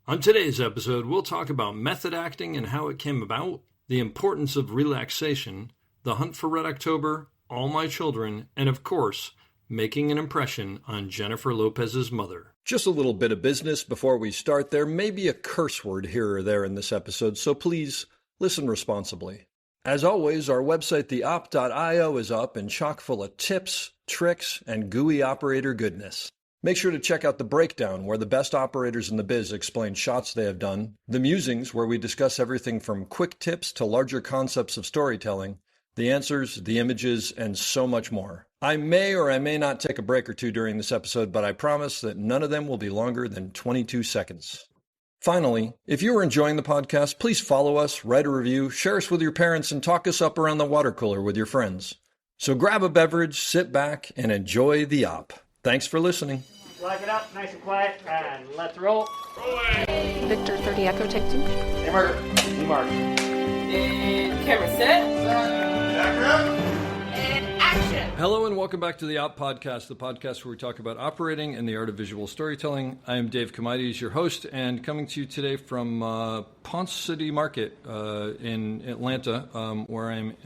On today's episode, we'll talk about method acting and how it came about, the importance of relaxation, the hunt for Red October, All My Children, and of course, making an impression on Jennifer Lopez's mother. Just a little bit of business before we start. There may be a curse word here or there in this episode, so please listen responsibly. As always, our website, theop.io, is up and chock full of tips, tricks, and gooey operator goodness. Make sure to check out The Breakdown, where the best operators in the biz explain shots they have done, The Musings, where we discuss everything from quick tips to larger concepts of storytelling, the answers, the images, and so much more. I may or I may not take a break or two during this episode, but I promise that none of them will be longer than 22 seconds. Finally, if you are enjoying the podcast, please follow us, write a review, share us with your parents, and talk us up around the water cooler with your friends. So grab a beverage, sit back, and enjoy the op. Thanks for listening. Lock it up, nice and quiet, and let's roll. Rolling. Victor 30 Echo, take 2. Hey, Mark. Hey, Mark. And camera set. And action. Hello and welcome back to the Op Podcast, the podcast where we talk about operating and the art of visual storytelling. I am Dave Comides, your host, and coming to you today from Ponce City Market in Atlanta, where I'm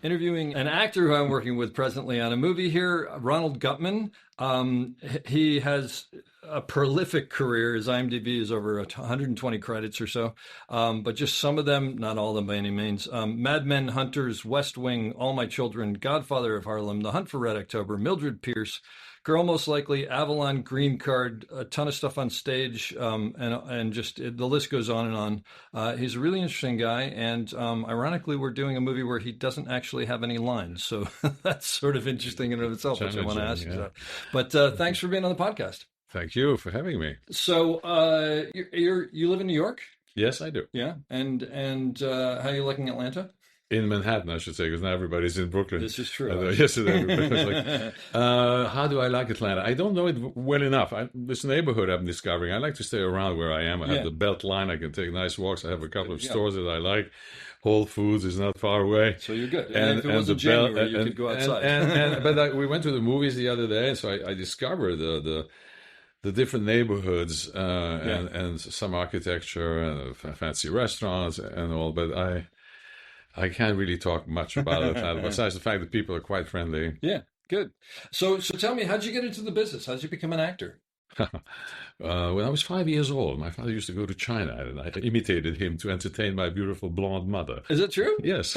interviewing an actor who I'm working with presently on a movie here, Ronald Guttman. He has a prolific career. His IMDb is over 120 credits or so, but just some of them, not all of them by any means. Mad Men, Hunters, West Wing, All My Children, Godfather of Harlem, The Hunt for Red October, Mildred Pierce, Girl Most Likely, Avalon, Green Card, a ton of stuff on stage, and just the list goes on and on. He's a really interesting guy, and ironically, we're doing a movie where he doesn't actually have any lines, so that's sort of interesting in and of itself, which I want to ask you about. But thanks for being on the podcast. Thank you for having me. So you live in New York? Yes, I do. Yeah, and how are you liking Atlanta? In Manhattan, I should say, because now everybody's in Brooklyn. This is true. Yesterday, everybody was like, how do I like Atlanta? I don't know it well enough. This neighborhood I'm discovering, I like to stay around where I am. I have the belt line. I can take nice walks. I have a couple of stores that I like. Whole Foods is not far away. So you're good. And if it wasn't January, you could go outside. But we went to the movies the other day, and so I discovered the different neighborhoods and some architecture and fancy restaurants and all. But I can't really talk much about it, besides the fact that people are quite friendly. Yeah, good. So tell me, how'd you get into the business? How'd you become an actor? When I was 5 years old, my father used to go to China, and I imitated him to entertain my beautiful blonde mother. Is that true? Yes.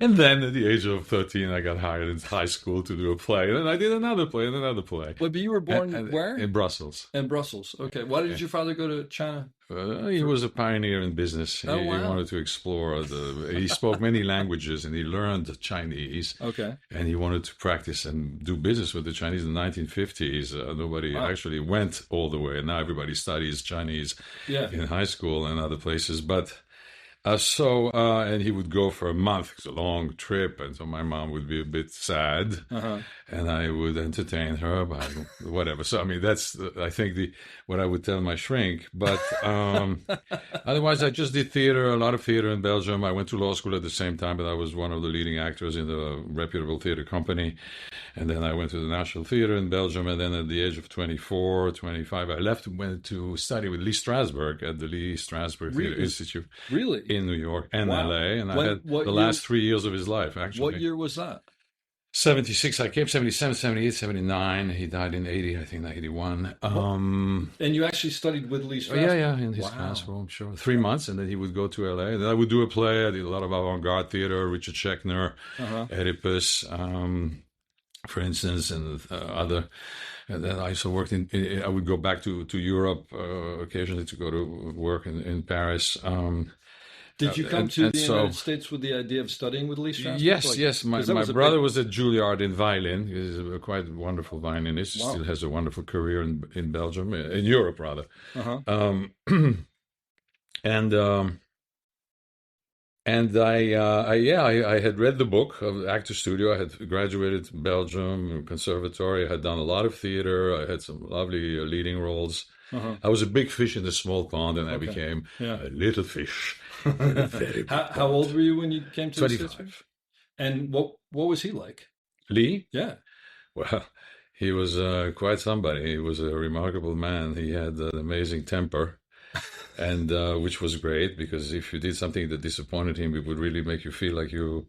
And then at the age of 13, I got hired in high school to do a play, and then I did another play and another play. But you were born where? In Brussels. In Brussels. Okay. Why did your father go to China? He was a pioneer in business. Oh, wow. He wanted to explore. He spoke many languages, and he learned Chinese. Okay. And he wanted to practice and do business with the Chinese in the 1950s. Nobody actually went all the way. Now everybody studies Chinese in high school and other places. But and he would go for a month. It's a long trip, and so my mom would be a bit sad, and I would entertain her by whatever. So I mean, that's I think what I would tell my shrink. But otherwise, I just did theater, a lot of theater in Belgium. I went to law school at the same time, but I was one of the leading actors in the reputable theater company. And then I went to the National Theater in Belgium, and then at the age of 24, 25, I left and went to study with Lee Strasberg at the Lee Strasberg Theater Institute. Really? In New York and LA, and I had the last 3 years of his life, actually. What year was that? 76, I came, 77, 78, 79. He died in 80, I think, 81. And you actually studied with Lee Strasberg? Yeah, in his classroom, sure. 3 months, and then he would go to LA. And then I would do a play. I did a lot of avant-garde theater, Richard Schechner, Oedipus, for instance, and other. And then I also worked I would go back to Europe occasionally to go to work in Paris. Did you come to the United States with the idea of studying with Lee Strasberg? Yes. My brother was at Juilliard in violin. He's a quite wonderful violinist. Wow. Still has a wonderful career in Belgium, in Europe rather. And I had read the book of Actor Studio. I had graduated Belgium Conservatory. I had done a lot of theater. I had some lovely leading roles. I was a big fish in a small pond, and I became a little fish. Very how old were you when you came to 25. the States? And what was he like? Lee? Yeah. Well, He was quite somebody. He was a remarkable man. He had an amazing temper, and which was great because if you did something that disappointed him, it would really make you feel like you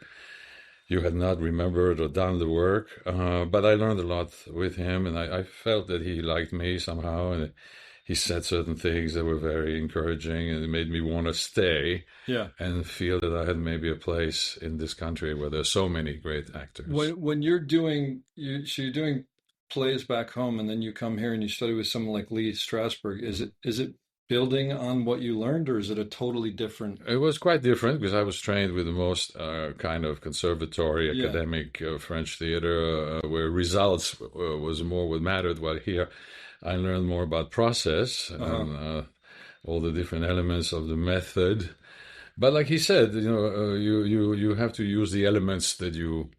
had not remembered or done the work. But I learned a lot with him, and I felt that he liked me somehow, and he said certain things that were very encouraging, and it made me want to stay. Yeah. And feel that I had maybe a place in this country where there's so many great actors. When you're doing plays back home, and then you come here and you study with someone like Lee Strasberg, is it building on what you learned, or is it a totally different? It was quite different because I was trained with the most kind of conservatory academic French theater, where results was more what mattered. While here, I learned more about process and all the different elements of the method. But like he said, you have to use the elements that you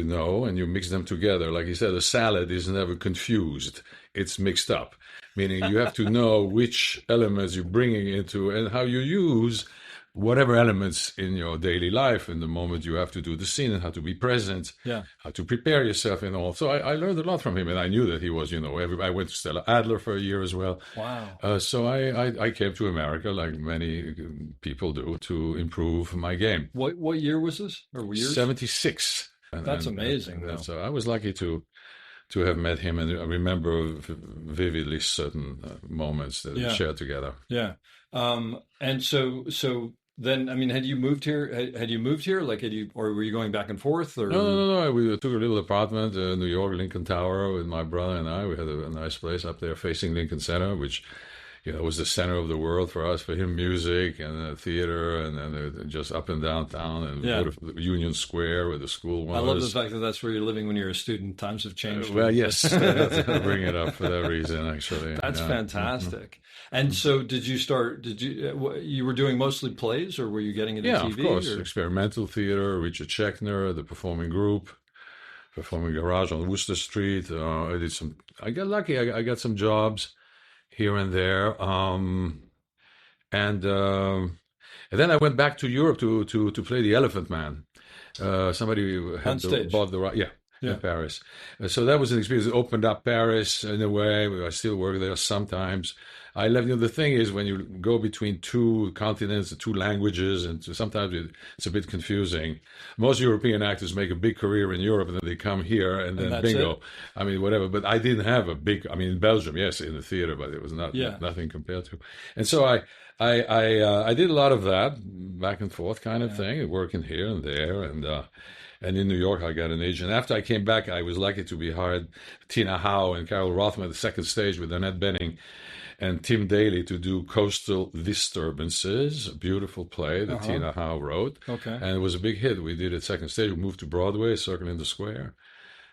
know, and you mix them together. Like he said, a salad is never confused; it's mixed up. Meaning you have to know which elements you're bringing into and how you use whatever elements in your daily life in the moment you have to do the scene and how to be present, how to prepare yourself and all. So I learned a lot from him, and I knew that he was, I went to Stella Adler for a year as well. Wow. So I came to America, like many people do, to improve my game. What year was this? Or years? 76. That's amazing. So I was lucky to have met him, and I remember vividly certain moments that we shared together. Yeah. And so then, I mean, had you moved here? Like, or were you going back and forth? Or? No. We took a little apartment in New York, Lincoln Tower, with my brother and I. We had a nice place up there facing Lincoln Center, which was the center of the world for us. For him, music and theater, and then just up and downtown, and go to Union Square where the school was. I love the fact that that's where you're living when you're a student. Times have changed. Well, yes, I'll bring it up for that reason. Actually, that's fantastic. And so, you were doing mostly plays, or were you getting into TV? Yeah, of course. Or? Experimental theater, Richard Schechner, the Performing Group, Performing Garage on Worcester Street. I got lucky. I got some jobs here and there, and then I went back to Europe to play the Elephant Man. Somebody had bought the right, in Paris. So that was an experience. It opened up Paris in a way. I still work there sometimes. I left. The thing is, when you go between two continents, two languages, and sometimes it's a bit confusing. Most European actors make a big career in Europe, and then they come here, and then bingo. It? I mean, whatever. But I didn't have a big. I mean, in Belgium, yes, in the theater, but it was nothing compared to. And so I did a lot of that back and forth kind of thing, working here and there, and in New York, I got an agent. After I came back, I was lucky to be hired, Tina Howe and Carol Rothman at the second stage with Annette Bening and Tim Daly to do Coastal Disturbances, a beautiful play that Tina Howe wrote. Okay. And it was a big hit. We did it second stage. We moved to Broadway, Circle in the Square.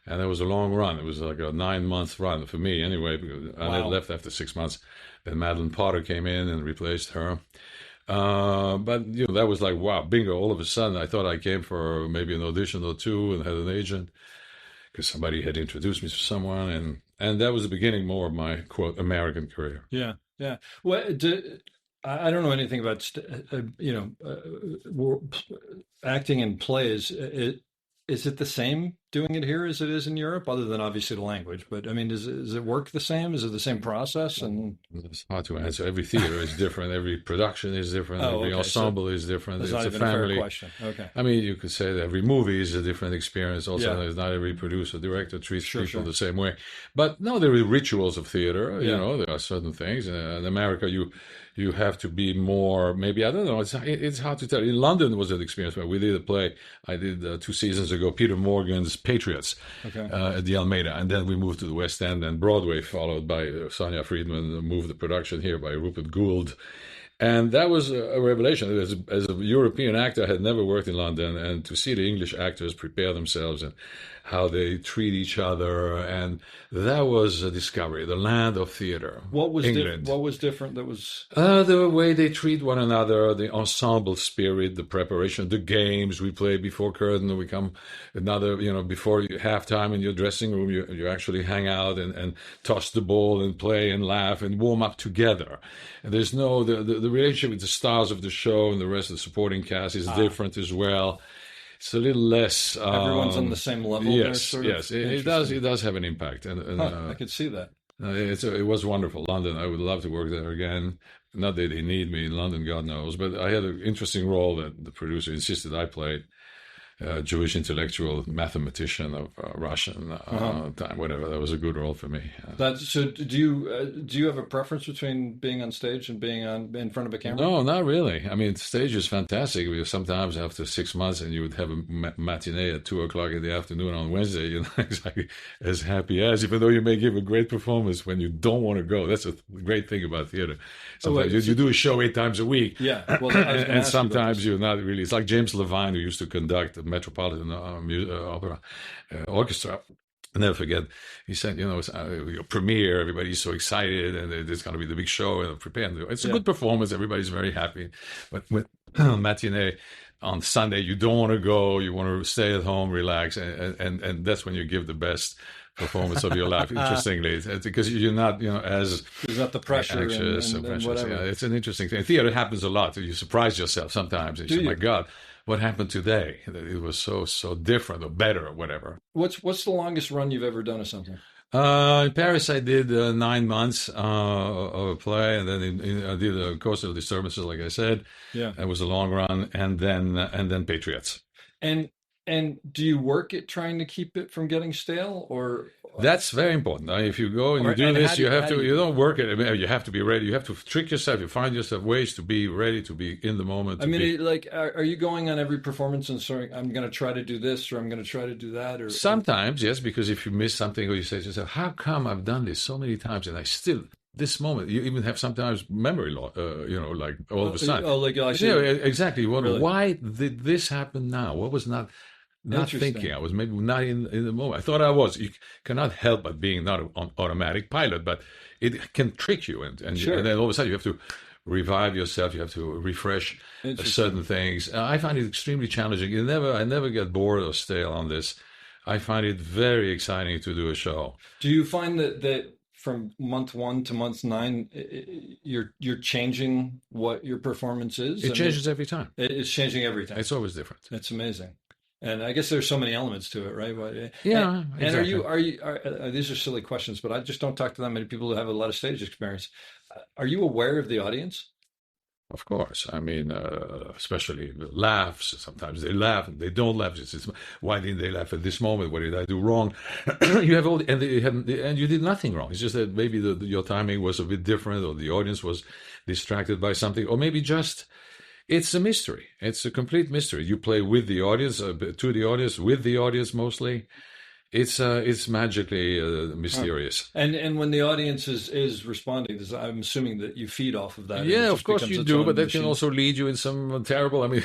And it was a long run. It was like a 9-month run for me anyway, because Annette left after 6 months. Then Madeline Potter came in and replaced her. But that was like, wow, bingo. All of a sudden, I thought I came for maybe an audition or two and had an agent because somebody had introduced me to someone. And that was the beginning more of my, quote, American career. Yeah. Well, I don't know anything about, acting in plays. Is it the same doing it here as it is in Europe, other than obviously the language? But I mean, does it work the same? Is it the same process? And it's hard to answer. Every theater is different. Every production is different. Every ensemble is different. It's not even family. A fair question. Okay. I mean, you could say that every movie is a different experience. Also, not every producer, director treats people the same way. But no, there are rituals of theater. There are certain things. In America, you have to be more, maybe, I don't know, it's hard to tell. In London was an experience where we did a play I did 2 seasons ago, Peter Morgan's Patriots, at the Almeida. And then we moved to the West End, and Broadway followed by Sonia Friedman, moved the production here by Rupert Gould. And that was a revelation. As a European actor, I had never worked in London, and to see the English actors prepare themselves and how they treat each other, and that was a discovery. The land of theater. What was England. What was different? That was the way they treat one another, the ensemble spirit, the preparation, the games we play before curtain. We come another, before halftime in your dressing room, you actually hang out and toss the ball and play and laugh and warm up together. And there's the relationship with the stars of the show and the rest of the supporting cast is different as well. it's a little less. Everyone's on the same level. There, Yes, sort yes, of? it does. It does have an impact, and I could see that. it was wonderful. London, I would love to work there again. Not that they need me in London, God knows, but I had an interesting role that the producer insisted I played. Jewish intellectual mathematician of Russian time, whatever. That was a good role for me. So do you have a preference between being on stage and being in front of a camera? No, not really. I mean, stage is fantastic because sometimes after 6 months and you would have a matinee at 2:00 in the afternoon on Wednesday, you're not exactly as happy as, even though you may give a great performance when you don't want to go. That's a great thing about theater. Sometimes you do a show 8 times a week. Yeah. Well, and sometimes you're not really. It's like James Levine, who used to conduct the Metropolitan Opera Orchestra. I'll never forget, he said, it's your premiere, everybody's so excited, and it's going to be the big show, and prepare. It's a good performance, everybody's very happy. But with matinee on Sunday, you don't want to go, you want to stay at home, relax, and that's when you give the best performance of your life. Interestingly, it's because you're not, as there's not the pressure anxious and precious. whatever. Yeah, it's an interesting thing. Theater happens a lot. You surprise yourself sometimes. And you say, my God, what happened today? It was so different or better or whatever. What's the longest run you've ever done of something? In Paris, I did 9 months of a play, and then I did Coastal Disturbances, like I said. Yeah, it was a long run, and then Patriots. And do you work at trying to keep it from getting stale, or that's very important. If you go and you do this, you have to. You don't work it. You have to be ready. You have to trick yourself. You find yourself ways to be ready, to be in the moment. I mean, are you going on every performance and saying, "I'm going to try to do this," or "I'm going to try to do that"? Or sometimes, yes, because if you miss something, or you say to yourself, "How come I've done this so many times and I still?" This moment, you even have sometimes memory loss. Like all of a sudden. Oh, like I see. Exactly. You wonder, Really? why did this happen now? What was not thinking? I was maybe not in the moment. I thought I was. You cannot help but being not an automatic pilot, but it can trick you, and Sure. and then all of a sudden you have to revive yourself. You have to refresh certain things. I find it extremely challenging. I never get bored or stale on this. I find it very exciting to do a show. Do you find that from month 1 to month 9, you're changing what your performance is? It changes every time. It's changing every time. It's always different. That's amazing. And I guess there's so many elements to it, right? Yeah, and exactly. are these are silly questions, but I just don't talk to that many people who have a lot of stage experience. Are you aware of the audience? Of course. I mean, especially laughs. Sometimes they laugh and they don't laugh. It's, why didn't they laugh at this moment? What did I do wrong? You have all, and you did nothing wrong. It's just that maybe your timing was a bit different, or the audience was distracted by something, or maybe just. It's a mystery. It's a complete mystery. You play with the audience, to the audience, with the audience mostly. It's magically mysterious. And when the audience is responding, I'm assuming that you feed off of that. Yeah, of course you do, but that can also lead you in some terrible. I mean,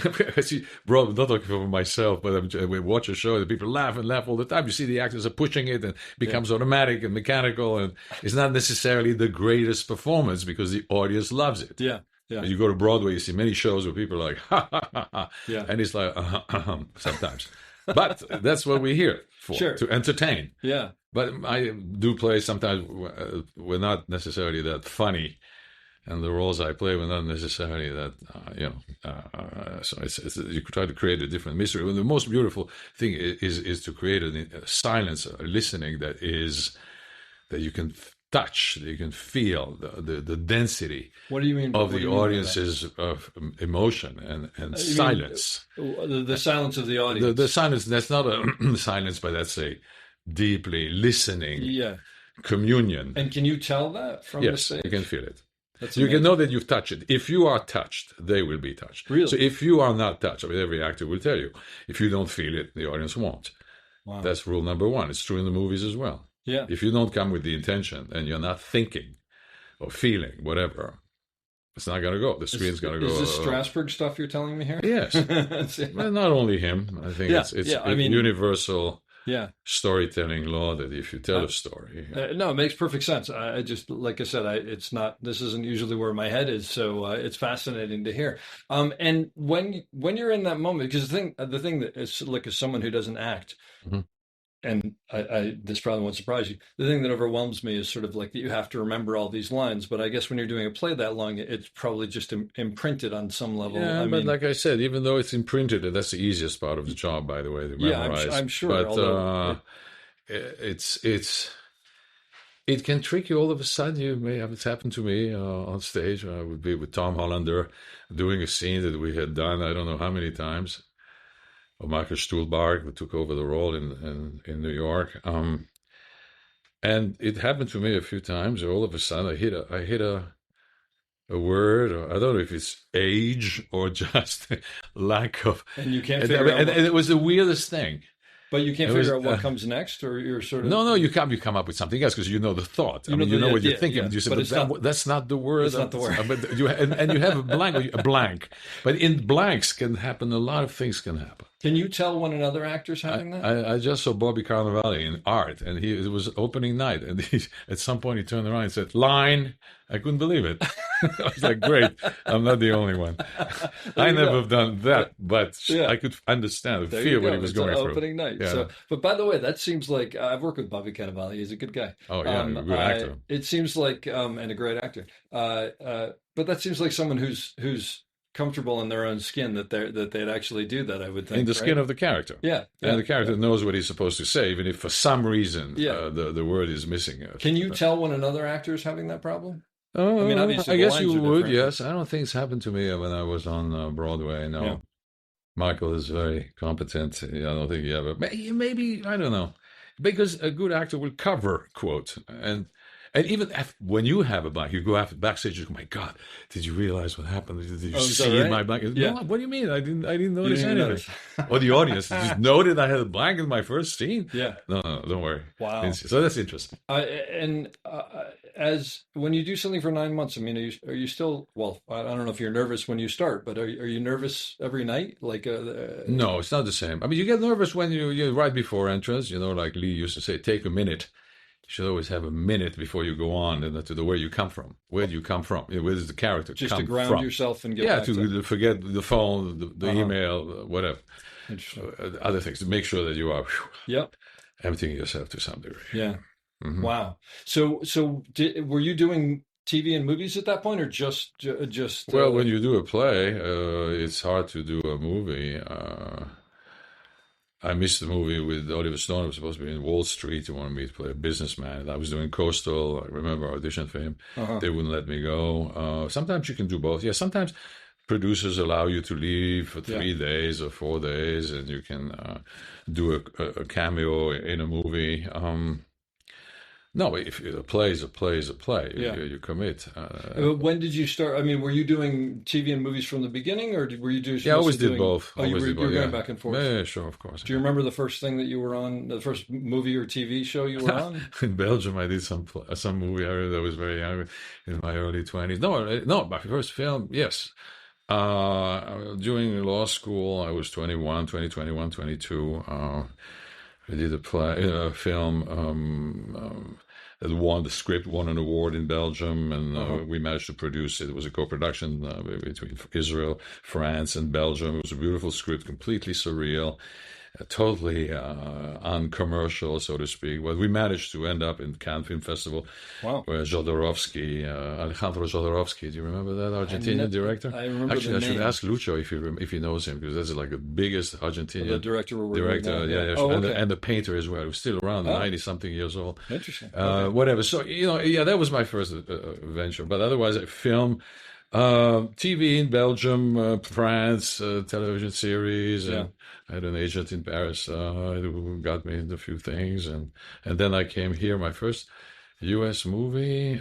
bro, I'm not talking for myself, but we watch a show and people laugh and laugh all the time. You see the actors are pushing it and it becomes automatic and mechanical, and it's not necessarily the greatest performance because the audience loves it. Yeah. Yeah. You go to Broadway, you see many shows where people are like, ha, ha, ha, ha. Yeah. And it's like, sometimes. But that's what we're here for, sure. To entertain. Yeah. But I do play sometimes, we're not necessarily that funny. And the roles I play were not necessarily that, so it's you try to create a different mystery. Well, the most beautiful thing is to create a silence, a listening that you can touch, you can feel the density. What do you mean of the audience's emotion and silence? The silence of the audience. The silence. That's not a silence, but that's a deeply listening communion. And can you tell that from the stage? Yes, you can feel it. That's you amazing. can know that you've touched it. If you are touched, they will be touched. Really? So if you are not touched, I mean, every actor will tell you, if you don't feel it, the audience won't. Wow. That's rule number 1. It's true in the movies as well. Yeah. If you don't come with the intention and you're not thinking or feeling, whatever, it's not going to go. The screen's going to go. Is this Strasbourg stuff you're telling me here? Yes. Well, not only him. I think it's universal storytelling law that if you tell a story. No, it makes perfect sense. I just, like I said, it's not, this isn't usually where my head is. So it's fascinating to hear. And when you're in that moment, because the thing that is like, as someone who doesn't act, and this probably won't surprise you. The thing that overwhelms me is sort of like that you have to remember all these lines. But I guess when you're doing a play that long, it's probably just imprinted on some level. Yeah, I but mean, like I said, even though it's imprinted, that's the easiest part of the job, by the way, to yeah, memorize. I'm sure. But Although it can trick you all of a sudden. You may have it's happened to me on stage. I would be with Tom Hollander doing a scene that we had done I don't know how many times. Or Michael Stuhlbarg, who took over the role in New York. And it happened to me a few times. All of a sudden, I hit a word, or I don't know if it's age or just lack of. and you can't And, figure out. and it was the weirdest thing. But you can't It was, figure out what comes next, or you're sort of No, you come up with something else because you know the thought. You I mean, know you know the what you're idea, thinking. yeah. And you say, But but it's not- that's not the word. it's not the word. But you and you have a blank. But in blanks can happen. A lot of things can happen. Can you tell when another actor's having that? I just saw Bobby Cannavale in Art, and it was opening night, and at some point he turned around and said, "Line." I couldn't believe it. I was like, "Great, I'm not the only one." I never have done that, but Yeah. I could understand, There feel you what go. he was It's going through. opening night. Yeah. So, but by the way, that seems like I've worked with Bobby Cannavale. He's a good guy. Oh yeah, a good actor. It seems like and a great actor. But that seems like someone who's comfortable in their own skin that they'd actually do that. I would think In the skin right? of the character. Yeah, And yeah, the character knows what he's supposed to say, even if for some reason Yeah. the word is missing. Can you tell when another actor is having that problem? Oh, I mean, obviously I the guess lines you are would. different. Yes, I don't think it's happened to me when I was on Broadway. No, Yeah. Michael is very competent. I don't think he ever. Maybe I don't know, because a good actor will cover quote and even when you have a blank, you go after backstage. You go, "My God, did you realize what happened? Did you is that see right? my blank?" Yeah. No, what do you mean? I didn't notice didn't anything. notice. Or the audience just noted I had a blank in my first scene. Yeah. No, don't worry. Wow. So that's interesting. As when you do something for 9 months, I mean, are you still? Well, I don't know if you're nervous when you start, but are you nervous every night? Like, No, it's not the same. I mean, you get nervous when you right before entrance. You know, like Lee used to say, take a minute. You should always have a minute before you go on and to the where you come from. Where do you come from? Where does the character just come to ground from? yourself and get Yeah, back to forget the phone, the email, whatever. Interesting. Other things to make sure that you are Yep. emptying yourself to some degree. Yeah. Mhm. Wow. So were you doing TV and movies at that point, or just? Well, when you do a play, it's hard to do a movie. I missed the movie with Oliver Stone. I was supposed to be in Wall Street. He wanted me to play a businessman. I was doing Coastal. I remember I auditioned for him. They wouldn't let me go. Sometimes you can do both. Yeah, sometimes producers allow you to leave for 3 days or 4 days, and you can do a cameo in a movie. No, if a play is a play is a play. Yeah. You commit. When did you start? I mean, were you doing TV and movies from the beginning, or were you just? Yeah, I always mostly did doing, both. Oh, you Always were, did you were both, going yeah. back and forth. Yeah, sure, of course. Do you remember the first thing that you were on? The first movie or TV show you were on? In Belgium, I did some movie. I was very young, in my early 20s. No, my first film, yes. During law school, I was 21, 21, 22. I did a film that won the script, won an award in Belgium, and we managed to produce it. It was a co-production between Israel, France, and Belgium. It was a beautiful script, completely surreal. Totally uncommercial, so to speak. Well, we managed to end up in Cannes Film Festival, Wow. where Alejandro Jodorowsky, do you remember that Argentinian director? I remember Actually, the I should name. ask Lucho if he knows him, because that's like the biggest Argentinian The director we're working with director. now, Yeah. Oh, and, okay. and the painter as well. He was still around, 90-something years old. Interesting. Whatever. So, that was my first venture. But otherwise, film, TV in Belgium, France, television series. And I had an agent in Paris who got me into a few things. And then I came here. My first U.S. movie,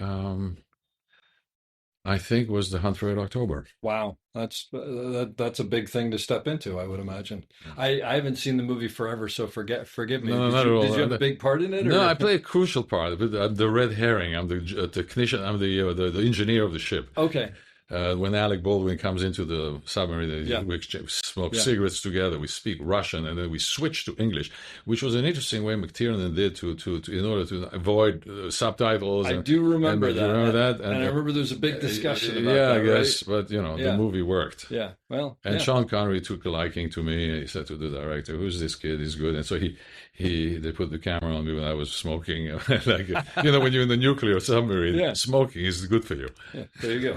I think, was The Hunt for Red October. Wow, that's a big thing to step into, I would imagine. I haven't seen the movie forever, so forgive me. No, did not you, at all. Did you have a big part in it? No, or? I play a crucial part. I'm the red herring. I'm the technician. I'm the engineer of the ship. Okay. when Alec Baldwin comes into the submarine, Yeah. we smoke cigarettes together, we speak Russian, and then we switch to English, which was an interesting way McTiernan did to in order to avoid subtitles. I do remember that. You remember that? And I remember there was a big discussion about yeah, that, I guess, right? but the movie worked. Yeah, well, And Sean Connery took a liking to me. He said to the director, "Who's this kid? He's good." And so they put the camera on me when I was smoking. Like when you're in the nuclear submarine, smoking is good for you. Yeah, there you go.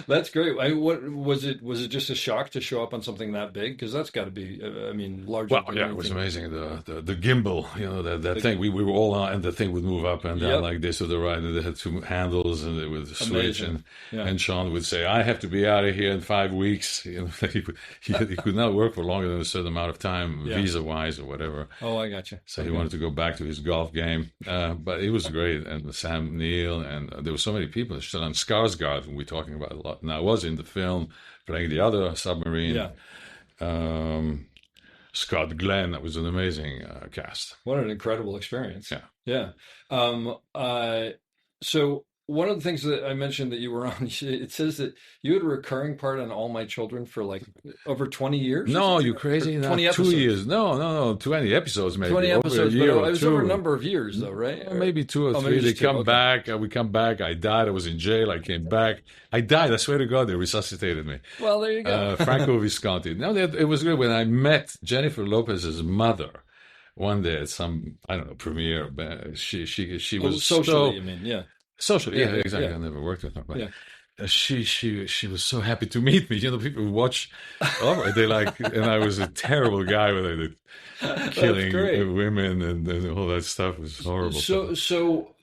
That's great. What was it? Was it just a shock to show up on something that big? Because that's got to be, larger. Well, yeah, it was amazing. The gimbal, that thing. We were all on, and the thing would move up and down like this to the right, and they had two handles, and it would switch. And Sean would say, "I have to be out of here in 5 weeks." He could not work for longer than a certain amount of time, visa-wise or whatever. Oh, I got you. So he wanted to go back to his golf game, but it was great. And Sam Neill, and there were so many people. Stellan Skarsgård, we're talking about a lot. Now, I was in the film playing the other submarine. Scott Glenn, that was an amazing cast. What an incredible experience. Yeah. So one of the things that I mentioned that you were on, it says that you had a recurring part on All My Children for like over 20 years? No, you crazy? 20 episodes. 2 years. No, 20 episodes maybe. 20 episodes, but it was over a number of years though, right? Well, maybe 2 or 3. They come back, we come back. I died, I was in jail, I came back. I died, I swear to God, they resuscitated me. Well, there you go. Franco Visconti. No, it was good when I met Jennifer Lopez's mother. One day at some, I don't know, premiere. She was socially, you mean, Socially, exactly. I never worked with her, but she was so happy to meet me. People who watch, they like, and I was a terrible guy when I did killing women and all that stuff. It was horrible. So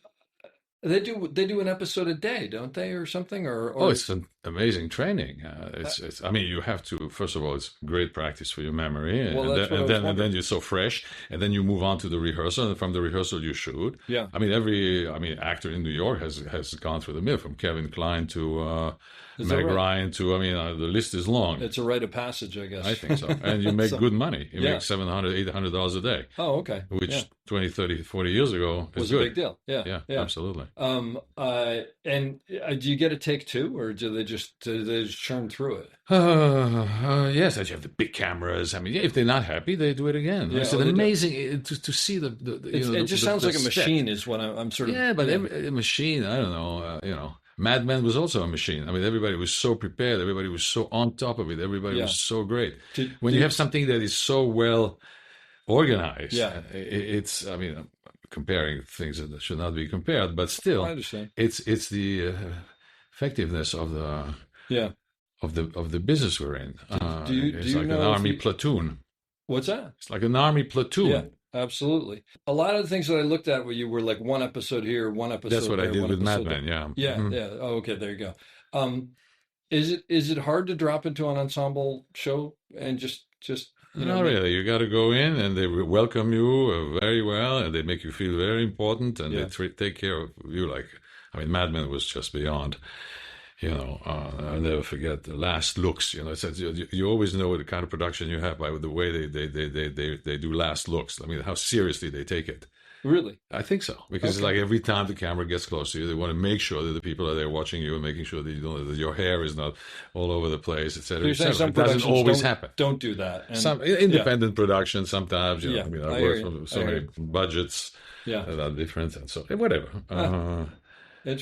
they do an episode a day, don't they, or something? Or it's an amazing training. It's. I mean, you have to. First of all, it's great practice for your memory, and then you're so fresh, and then you move on to the rehearsal, and from the rehearsal you shoot. Yeah. I mean, every actor in New York has gone through the mill, from Kevin Kline to Meg Ryan to. The list is long. It's a rite of passage, I guess. I think so, and you make good money. You make $700, $800 a day. Oh, okay. Which 20, 30, 40 years ago was good. A big deal. Yeah, Absolutely. And do you get a take two, or do they just churn through it? Yes, you have the big cameras. I mean, if they're not happy, they do it again. It's amazing to see it just sounds like a machine is what I'm sort of. Yeah, but a machine. I don't know. Mad Men was also a machine. I mean, everybody was so prepared. Everybody was so on top of it. Everybody was so great. When you have something that is so well organized, it's. I mean, I'm comparing things that should not be compared, but still, I understand. It's the effectiveness of the of the business we're in. It's like an army platoon. What's that? It's like an army platoon. Yeah, absolutely. A lot of the things that I looked at where you were like one episode here, one episode That's what there, I did with Mad Men, yeah. Yeah, Oh, okay, there you go. Is it hard to drop into an ensemble show and just Not really. You got to go in, and they welcome you very well, and they make you feel very important, and they take care of you. Like, Mad Men was just beyond. I'll never forget the last looks. You always know the kind of production you have by the way they do last looks. I mean, how seriously they take it. Really? I think so, because it's like every time the camera gets close to you, they want to make sure that the people are there watching you and making sure that that your hair is not all over the place, etc. So it doesn't always happen. Don't do that. And, some independent production sometimes. I work for so many budgets that are different, and so whatever.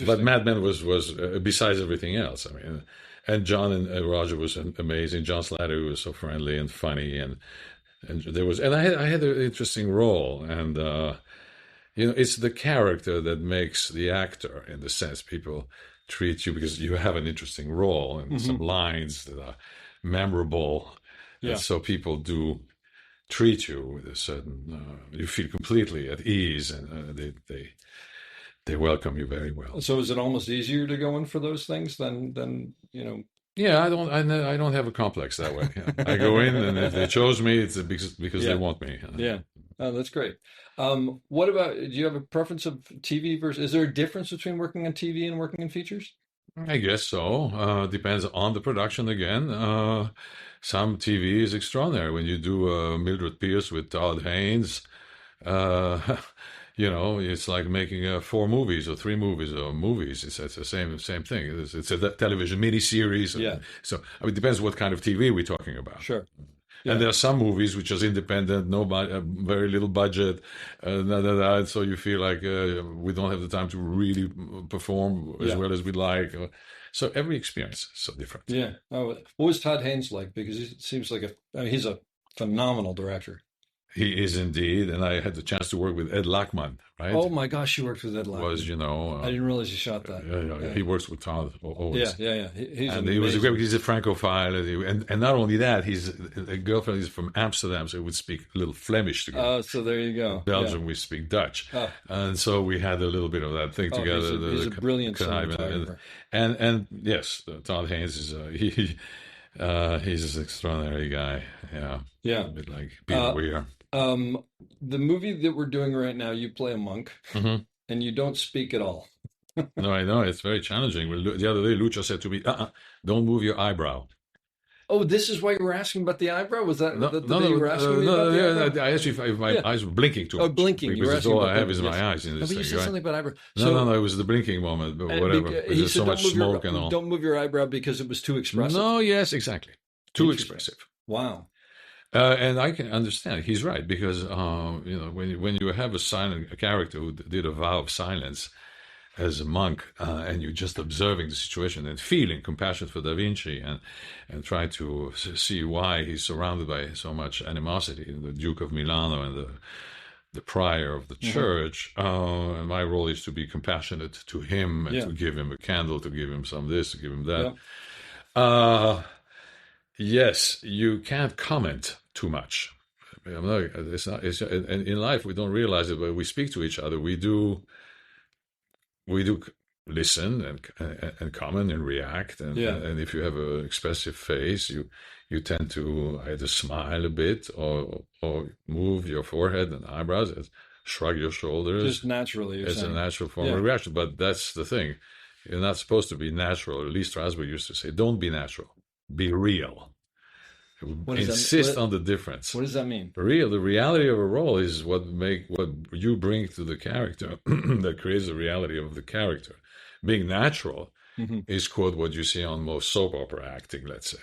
But Mad Men was besides everything else. And John and Roger was amazing. John Slattery was so friendly and funny, and there was, and I had an interesting role, and it's the character that makes the actor, in the sense people treat you because you have an interesting role and some lines that are memorable, and so people do treat you with a certain. You feel completely at ease, and they welcome you very well. So is it almost easier to go in for those things than Yeah, I don't have a complex that way. I go in, and if they chose me, it's because they want me. Yeah, oh, that's great. What about? Do you have a preference of TV versus? Is there a difference between working on TV and working in features? I guess so. Depends on the production again. Some TV is extraordinary when you do Mildred Pierce with Todd Haynes. It's like making 4 movies or 3 movies or movies. It's the same thing. It's a television miniseries. Yeah. So it depends what kind of TV we're talking about. Sure. And there are some movies which are independent, very little budget, so you feel like we don't have the time to really perform as well as we'd like. So every experience is so different. Yeah. Oh, what was Todd Haynes like? Because he seems like he's a phenomenal director. He is indeed, and I had the chance to work with Ed Lachman, right? Oh my gosh, you worked with Ed Lachman. I didn't realize you shot that. Yeah. He works with Todd always. Yeah. He's and amazing. he was a great. He's a Francophile, and not only that, his girlfriend is from Amsterdam, so we would speak a little Flemish together. Oh, so there you go. Belgium, we speak Dutch, and so we had a little bit of that thing together. He's a brilliant cinematographer. And yes, Todd Haynes is he's an extraordinary guy. Yeah, a bit like Peter Weir. The movie that we're doing right now, you play a monk, and you don't speak at all. No, I know it's very challenging. The other day, Lucha said to me, "Don't move your eyebrow." Oh, this is why you were asking about the eyebrow? Was that the day you were asking me about the eyebrow? I asked you if my eyes were blinking too much. Oh, blinking. Because that's all I have is my eyes in this but thing. you said something about eyebrow. No, it was the blinking moment, but whatever. There's so much smoke and all. Don't move your eyebrow because it was too expressive. No, yes, exactly. Too expressive. Wow. And I can understand. He's right, because when you have a character who did a vow of silence as a monk, and you're just observing the situation and feeling compassion for Da Vinci and try to see why he's surrounded by so much animosity, the Duke of Milano and the prior of the church. And my role is to be compassionate to him and to give him a candle, to give him some this, to give him that. Yes, you can't comment too much. In life, we don't realize it, but we speak to each other. We do listen and comment and react. And if you have an expressive face, you tend to either smile a bit or move your forehead and eyebrows, shrug your shoulders. Just naturally. It's a natural form of reaction. But that's the thing. You're not supposed to be natural. Lee Strasberg used to say, don't be natural. Be real. Insist on the difference. What does that mean? The reality of a role is what you bring to the character that creates the reality of the character. Being natural is, quote, what you see on most soap opera acting, let's say.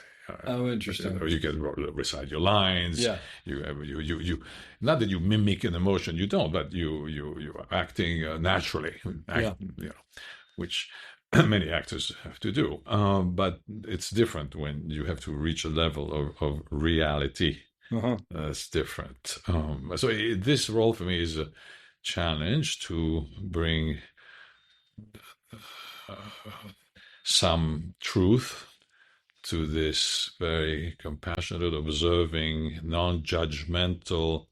Oh, interesting. You can recite your lines. Yeah. You not that you mimic an emotion, you don't, but you are acting naturally. Which many actors have to do, but it's different when you have to reach a level of reality. That's different. So this role for me is a challenge to bring some truth to this very compassionate, observing, non-judgmental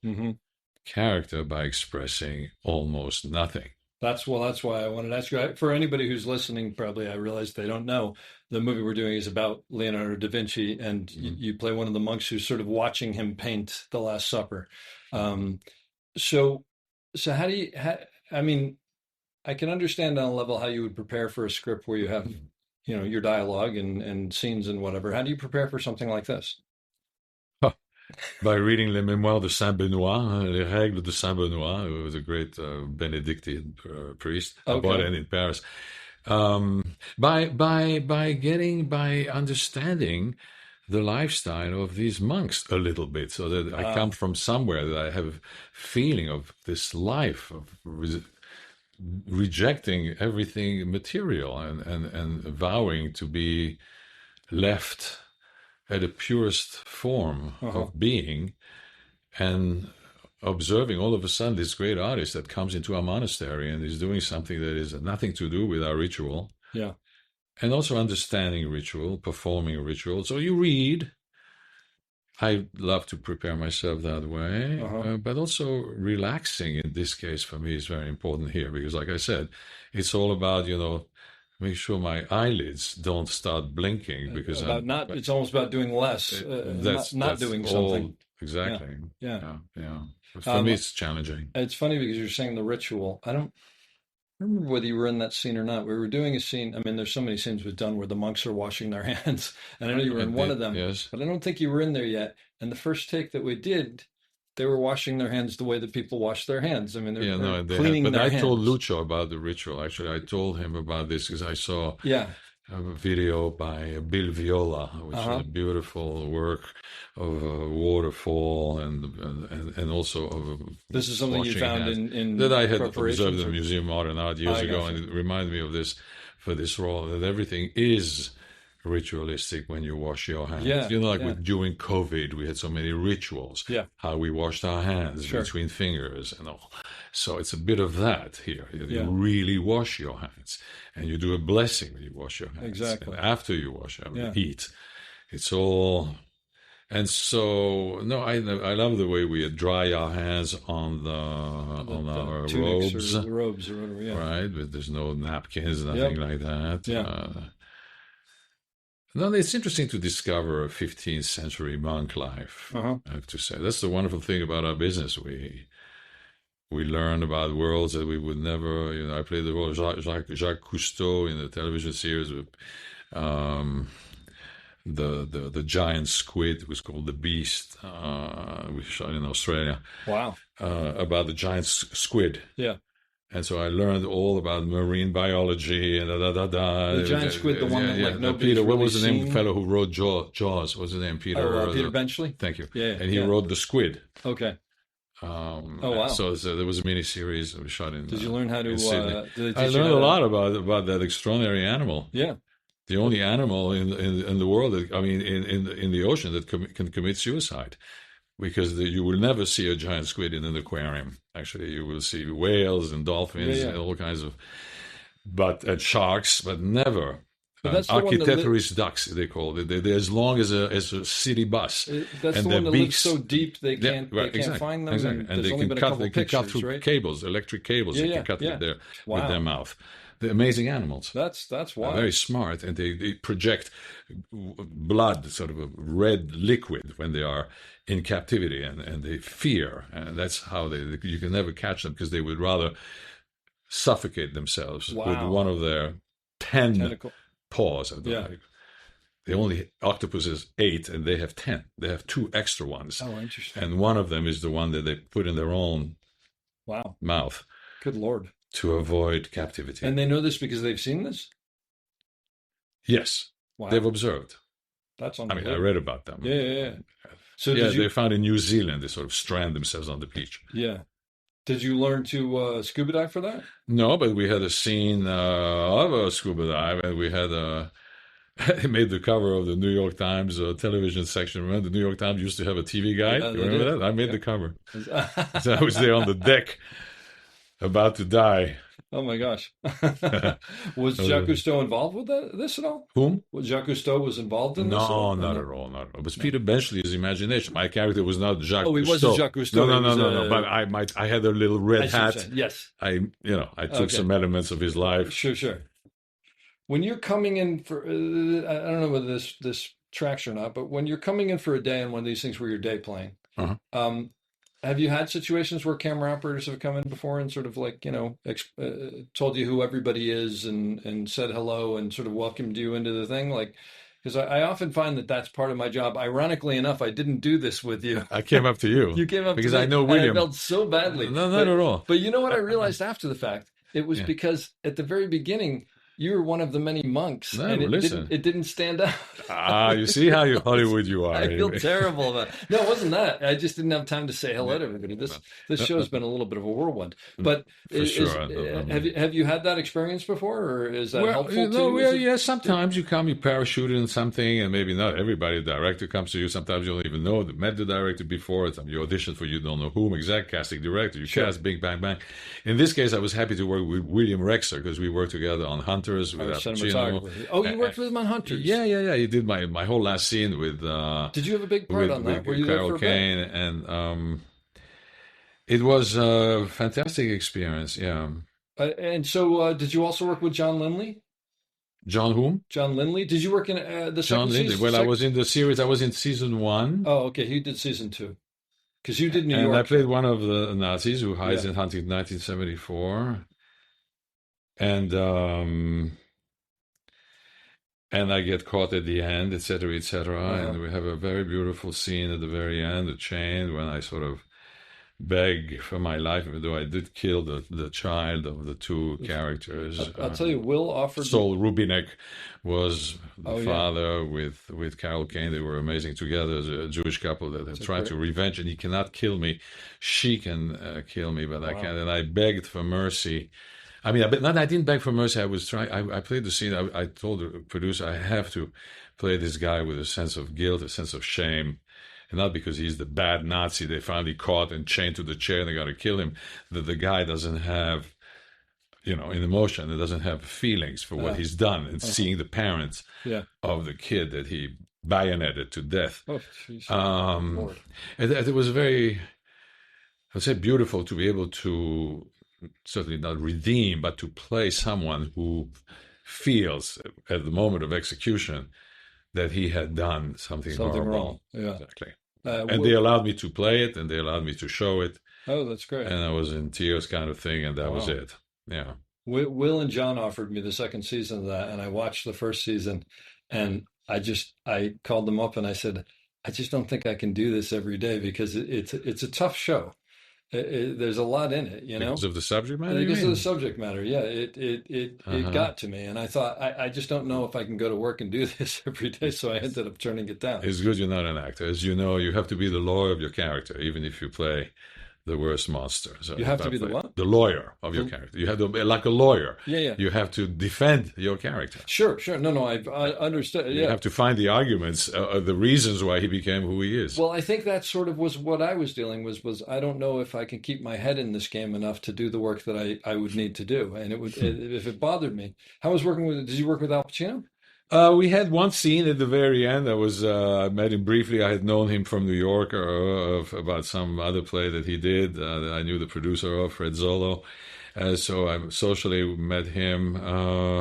character by expressing almost nothing. That's why I wanted to ask you. For anybody who's listening, probably I realize they don't know, the movie we're doing is about Leonardo da Vinci, and you play one of the monks who's sort of watching him paint The Last Supper. So how do you? I mean, I can understand on a level how you would prepare for a script where you have, your dialogue and scenes and whatever. How do you prepare for something like this? By reading Les Mémoires de Saint Benoît, Les Règles de Saint Benoît, who was a great Benedictine priest, born in Paris. By understanding the lifestyle of these monks a little bit, so that I come from somewhere that I have a feeling of this life of rejecting everything material and vowing to be left at the purest form of being, and observing all of a sudden this great artist that comes into our monastery and is doing something that is nothing to do with our ritual. Yeah. And also understanding ritual, performing ritual. So you read. I love to prepare myself that way, but also relaxing in this case for me is very important here, because like I said, it's all about, make sure my eyelids don't start blinking, because it's almost about doing less, not doing something. Exactly. Yeah. For me, it's challenging. It's funny because you're saying the ritual. I don't remember whether you were in that scene or not. We were doing a scene. I mean, there's so many scenes we've done where the monks are washing their hands, and I know you were in one of them, but I don't think you were in there yet. And the first take that we did, they were washing their hands the way that people wash their hands. I mean, they're, Yeah, no, they're cleaning but their I hands. told Lucio about the ritual. Actually, I told him about this because I saw Yeah. a video by Bill Viola, which is a beautiful work of a waterfall and also of this is something you washing found hands in that I had preparations, observed in or- the Museum of Modern Art years ago, gotcha. and it reminded me of this for this role, that everything is ritualistic when you wash your hands. Yeah, You know, like yeah. during COVID, we had so many rituals. Yeah. How we washed our hands Sure. between fingers and all. So it's a bit of that here. You Yeah. really wash your hands, and you do a blessing when you wash your hands. Exactly. And after you wash them, Yeah. eat. It's all. And so, no, I love the way we dry our hands on our tunics robes, or the robes or whatever. Yeah. right? But there's no napkins, nothing like that. Yeah. No, it's interesting to discover a 15th century monk life. Uh-huh. I have to say, that's the wonderful thing about our business. We learn about worlds that we would never. You know, I played the role of Jacques Cousteau in the television series with the giant squid, was called The Beast. We shot in Australia. Wow. About the giant squid. Yeah. And so I learned all about marine biology and The giant squid, the one that like nobody's Peter, what really was the name of seen? the fellow who wrote Jaws? What's his name? Peter. Peter Benchley. Thank you. Yeah, And he yeah. wrote The Squid. Okay. Oh wow. So there was a mini series that we shot in. Did you learn how to? in Sydney. Did they I teach you learned how a to- lot about that extraordinary animal. Yeah. The only animal in the world that, I mean, in the ocean that can commit suicide, because you will never see a giant squid in an aquarium. Actually, you will see whales and dolphins Yeah, yeah. and all kinds of, and sharks, but never. But that's the one that Architecturist ducks, they call it. They're as long as a city bus. That's and the their one that lives beaks, so deep they yeah, can't right, they can't find them. Exactly. And And there's they only can been a cut. couple They can cut pictures, through right? cables, electric cables. Yeah, they yeah, can cut yeah. with their mouth. They're amazing animals. That's They're wild. very smart, and they project blood, sort of a red liquid, when they are in captivity, and they fear, and that's how you can never catch them, because they would rather suffocate themselves with Wow. one of their 10 Tentacle. paws. Yeah. They only octopuses 8, and they have 10. They have 2 extra ones, Oh, interesting. and one of them is the one that they put in their own Wow. mouth Good Lord. to avoid captivity. And they know this because they've seen this? Yes, Wow. they've observed. That's I mean, I unbelievable. read about them. Yeah. So Yeah, did you? they found in New Zealand. They sort of strand themselves on the beach. Yeah. Did you learn to scuba dive for that? No, but we had a scene of a scuba dive, and we had it made the cover of the New York Times television section. Remember, the New York Times used to have a TV guide? Yeah, You they remember did. that? I made the cover. So I was there on the deck, about to die. Oh my gosh. Was Jacques Cousteau involved with this at all? Whom? Was Jacques Cousteau was involved in this? at No, all? not at all, not at all. It was Peter Benchley's imagination. My character was not Jacques Oh, he Cousteau. wasn't Jacques Cousteau. No, He was no. But I had a little I red see what you're hat. saying. Yes. I took Okay. some elements of his life. Sure. When you're coming in for, I don't know whether this tracks or not, but when you're coming in for a day on one of these things where you're day playing, Uh-huh. have you had situations where camera operators have come in before and sort of like, told you who everybody is and said hello and sort of welcomed you into the thing? Like, because I often find that that's part of my job. Ironically enough, I didn't do this with you. I came up to you. You came up because to me, I know and William. I felt so badly. No, not at all. But you know what I realized after the fact? It was because at the very beginning, you were one of the many monks, No, and listen. it didn't stand out. You see how Hollywood you are. I feel terrible about it. No, it wasn't that. I just didn't have time to say hello to everybody. This show's been a little bit of a whirlwind. But For sure. have you had that experience before, or is that helpful too? Sometimes you come, you parachuted in something, and maybe not everybody. The director comes to you. Sometimes you don't even know. Met the director before. You audition for you don't know whom, exact casting director. You cast, bing, bang, bang. In this case, I was happy to work with William Rexer, because we worked together on Hunters with Al Pacino. Cinematographer. Oh, you worked with him on Hunters. Yeah. He did my whole last scene with. Did you have a big part on that? Were you there for a bit? Kane, and it was a fantastic experience. Yeah. And so, did you also work with John Lindley? John whom? John Lindley. Did you work in the John second Lindley. season? Well, I was in the series. I was in season 1. Oh, okay. He did season 2. Because you did New And York. I played one of the Nazis who hides in Hunting 1974. And I get caught at the end, etc., etc. And we have a very beautiful scene at the very end, the chain, when I sort of beg for my life, even though I did kill the child of the two characters. I'll tell you, Will offered. Saul Rubinek was the Oh, father with Carol Kane. They were amazing together as a Jewish couple that have tried to revenge. And he cannot kill me. She can kill me, but I can't. And I begged for mercy. I mean, I didn't beg for mercy. I was trying. I played the scene. I told the producer, I have to play this guy with a sense of guilt, a sense of shame. And not because he's the bad Nazi they finally caught and chained to the chair and they got to kill him. That the guy doesn't have, an emotion. It doesn't have feelings for what he's done. And seeing the parents of the kid that he bayoneted to death. Oh, geez. And it was very, I would say, beautiful to be able to certainly not redeem, but to play someone who feels at the moment of execution that he had done something horrible. Wrong. Yeah. Exactly. And they allowed me to play it, and they allowed me to show it. Oh, that's great. And I was in tears kind of thing, and that was it. Yeah. Will and John offered me the second season of that, and I watched the first season, and I called them up and I said, I just don't think I can do this every day because it's a tough show. There's a lot in it, Because of the subject matter? Because of the subject matter, yeah. It got to me, and I thought, I just don't know if I can go to work and do this every day, so I ended up turning it down. It's good you're not an actor. As you know, you have to be the lawyer of your character, even if you play the worst monster. So you have to be the what? The lawyer of your character. You have to be like a lawyer. Yeah. You have to defend your character. Sure. No, I understood. Yeah. You have to find the arguments, the reasons why he became who he is. Well, I think that sort of was what I was dealing with. Was I don't know if I can keep my head in this game enough to do the work that I would need to do, and it would if it bothered me. How was working with? Did you work with Al Pacino? We had one scene at the very end. I met him briefly. I had known him from New York about some other play that he did. That I knew the producer of, Fred Zollo. So I socially met him.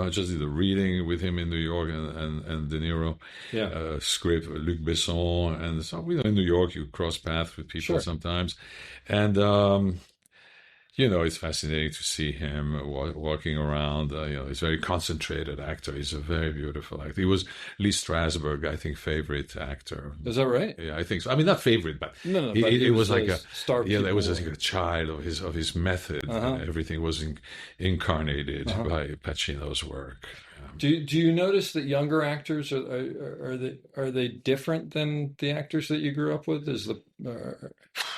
Just did a reading with him in New York and De Niro. Yeah. Script, Luc Besson. And so, in New York, you cross paths with people sometimes. And, it's fascinating to see him walking around. He's a very concentrated actor. He's a very beautiful actor. He was Lee Strasberg, I think, favorite actor. Is that right? Yeah, I think so. I mean, not favorite, but no. It was like a star. Yeah, it was like a child of his method. Everything was incarnated by Pacino's work. Do you notice that younger actors are they different than the actors that you grew up with?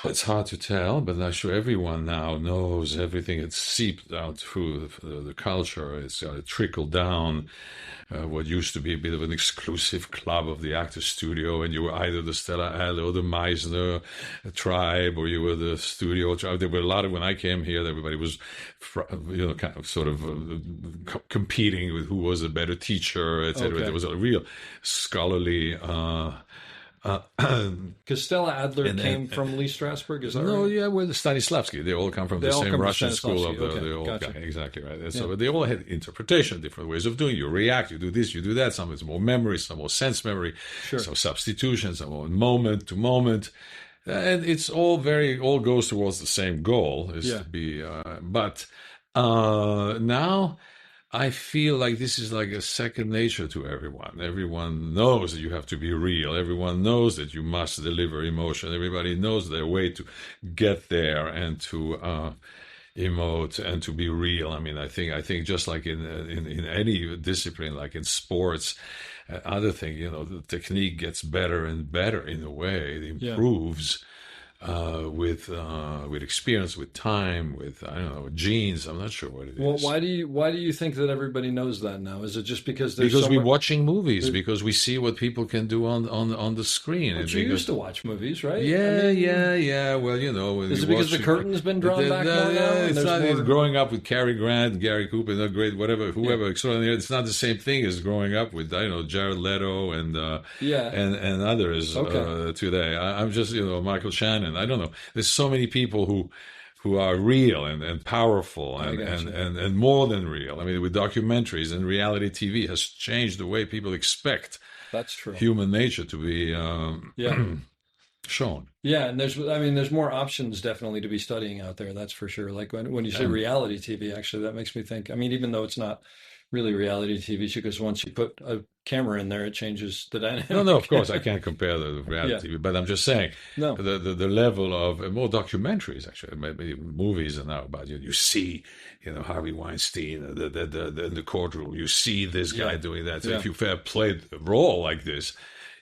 It's hard to tell, but I'm sure everyone now knows everything. It's seeped out through the culture. It's trickled down. What used to be a bit of an exclusive club of the actor studio, and you were either the Stella Adler or the Meisner tribe, or you were the studio tribe. There were a lot of, when I came here, everybody was, kind of sort of competing with who was a better teacher, etc. Okay. There was a real scholarly. Because Stella Adler came from Lee Strasberg, is that right? No, yeah, well, Stanislavski. They all come from the same Russian school of okay, the old gotcha. guy. Exactly right. So they all had interpretation, different ways of doing. You react, you do this, you do that. Some is more memory, some more sense memory. Sure. Some substitutions, some more moment to moment. And it's all goes towards the same goal, to be. But now I feel like this is like a second nature to everyone. Everyone knows that you have to be real. Everyone knows that you must deliver emotion. Everybody knows their way to get there and to emote and to be real. I mean, I think just like in any discipline, like in sports, other thing, the technique gets better and better in a way. It improves. With experience, with time, with genes. I'm not sure what it is. Well, why do you think that everybody knows that now? Is it just because we're watching movies, because we see what people can do on the screen? But you used to watch movies, right? Yeah. Well, is it because the curtain's been drawn back more now? It's not growing up with Cary Grant, Gary Cooper, whoever extraordinary. It's not the same thing as growing up with Jared Leto and others today. I'm just Michael Shannon. I don't know. There's so many people who are real and powerful and more than real. I mean, with documentaries and reality TV has changed the way people expect human nature to be shown. Yeah, and there's more options definitely to be studying out there. That's for sure. Like when you say reality TV, actually, that makes me think. I mean, even though it's not really reality TV show, because once you put a camera in there, it changes the dynamic. No, of course, I can't compare the reality, Yeah. but I'm just saying No. the level of more documentaries, actually, maybe movies are now about you see, Harvey Weinstein, in the courtroom, you see this guy doing that. So if you played a role like this,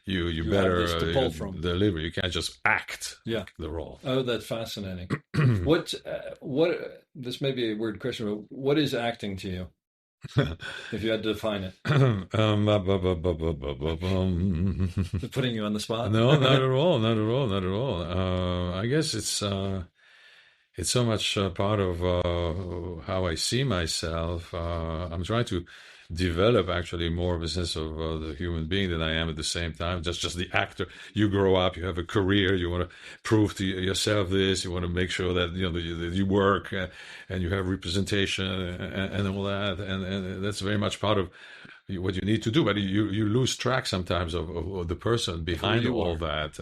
you better have this to pull from. deliver. You can't just act Yeah. the role. Oh, that's fascinating. What this may be a weird question, but what is acting to you? If you had to define it. Putting you on the spot? No, not at all. Not at all. Not at all. I guess it's so much part of how I see myself. I'm trying to develop actually more of a sense of the human being than I am at the same time. Just the actor. You grow up, you have a career, you want to prove to yourself this, you want to make sure that that you work and you have representation and all that, and that's very much part of what you need to do, but you lose track sometimes of the person behind all that.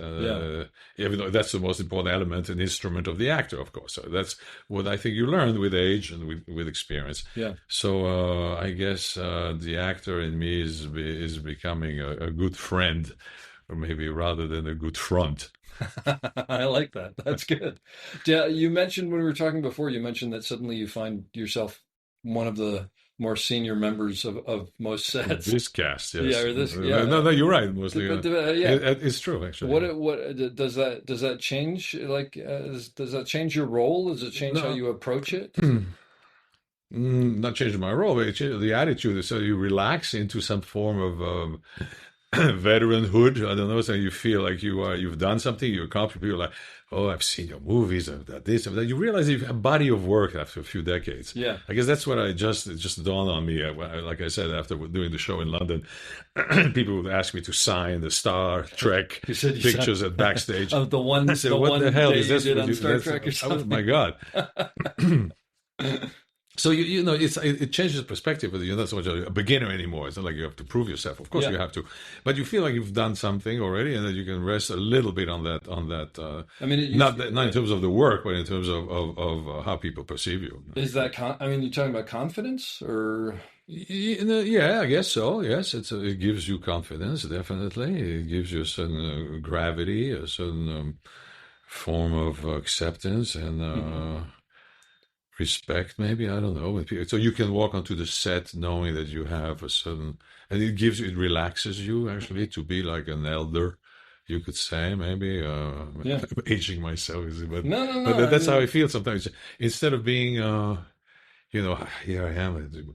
Even though that's the most important element and instrument of the actor, of course. So that's what I think you learn with age and with experience. Yeah. So I guess the actor in me is becoming a good friend, or maybe rather than a good front. I like that. That's good. Yeah, you mentioned when we were talking before, you mentioned that suddenly you find yourself one of the more senior members of most sets. This cast, yes. Yeah, or this. Yeah. No, you're right. Mostly, it's true actually. What does that change? Like, does that change your role? Does it change how you approach it? Not changing my role, but it changes the attitude. So you relax into some form of veteranhood. I don't know. So you feel like you've done something. You're accomplished. People are like, oh, I've seen your movies. I've done this. I've done. You realize you have a body of work after a few decades. Yeah. I guess that's what it just dawned on me. Like I said, after doing the show in London, people would ask me to sign the Star Trek pictures at backstage. Of the one. I said, what the hell is this? You did on Star Trek or something? Oh my God. So it changes perspective. You're not so much a beginner anymore. It's not like you have to prove yourself. Of course you have to, but you feel like you've done something already, and that you can rest a little bit on that. I mean, not in terms of the work, but in terms of how people perceive you. Is that? You're talking about confidence, or? Yeah, I guess so. Yes, it gives you confidence. Definitely, it gives you a certain gravity, a certain form of acceptance, and. Respect, maybe, I don't know. So you can walk onto the set knowing that you have a certain, and it relaxes you actually to be like an elder, you could say, maybe. Aging myself, but no. But that's how I feel sometimes. Instead of being, here I am.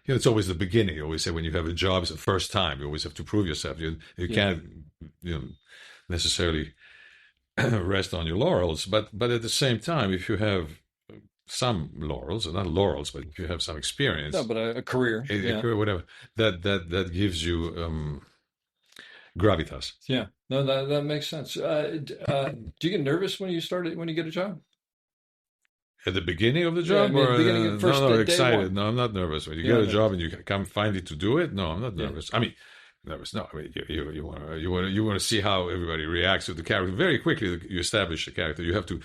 It's always the beginning. You always say when you have a job, it's the first time. You always have to prove yourself. You can't, necessarily rest on your laurels. But at the same time, if you have some laurels, or not laurels, but if you have some experience, no, but a career, a career, whatever, that gives you gravitas. Yeah, no, that makes sense. Do you get nervous when you get a job? At the beginning of the job, excited. One. No, I'm not nervous. When you get a job and you come finally to do it, no, I'm not nervous. I mean, nervous. No, I mean you want to see how everybody reacts to the character. Very quickly, you establish the character. You have to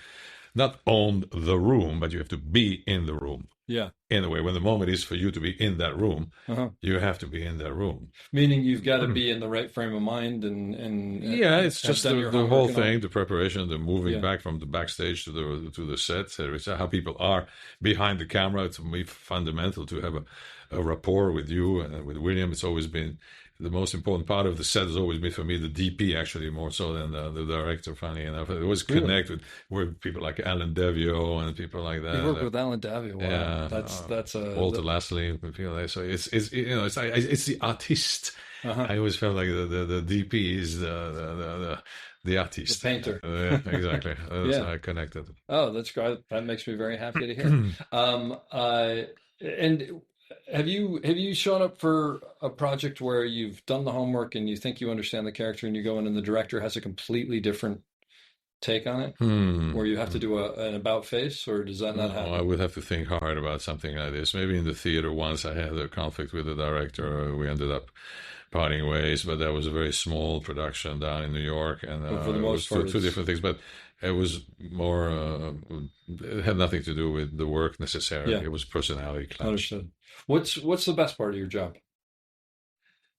not own the room, but you have to be in the room. Yeah. In a way, when the moment is for you to be in that room, you have to be in that room. Meaning you've got to be in the right frame of mind and it's just the whole thing, the preparation, the moving back from the backstage to the set, how people are behind the camera. It's fundamental to have a rapport with you and with William. It's always been the most important part of the set has always been for me the DP, actually, more so than the director. Funny enough, it always connect with people like Alan Devio and people like that. You work with Alan Devio. Wow. Yeah, that's Walter Lasley. People like so. It's the artist. I always felt like the DP is the artist, the painter. Exactly. That's how I connected. Oh, that's great. That makes me very happy to hear. And have you shown up for a project where you've done the homework and you think you understand the character and you go in and the director has a completely different take on it, where you have to do an about face, or does that not happen? I would have to think hard about something like this. Maybe in the theater once I had a conflict with the director. We ended up parting ways, but that was a very small production down in New York, and for the most part, two different things. But It was more. It had nothing to do with the work necessarily. Yeah. It was personality clash. Understood. What's the best part of your job?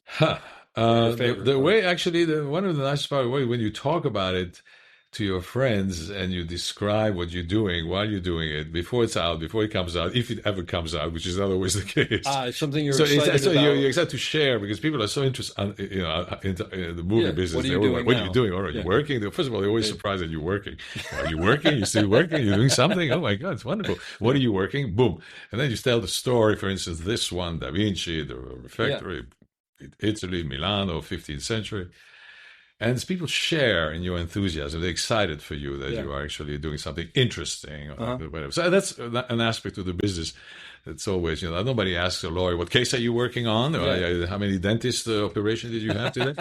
Huh. Your favorite The part? way, actually, one of the nicest part of the way when you talk about it to your friends and you describe what you're doing while you're doing it before it's out, before it comes out, if it ever comes out, which is not always the case. It's something you're So excited about. you're excited to share because people are so interested, in the movie Yeah, business. what are you They're doing like, what are now? you doing? Or are you working? First of all, they're always surprised that you're working. Are you working? You're still working? You're doing something? Oh my God, it's wonderful. What are you working? Boom. And then you tell the story. For instance, this one, Da Vinci, the refectory, Italy, Milano, 15th century. And as people share in your enthusiasm, they're excited for you that you are actually doing something interesting or whatever. So that's an aspect of the business. It's always, nobody asks a lawyer, what case are you working on? Or how many dentist operations did you have today?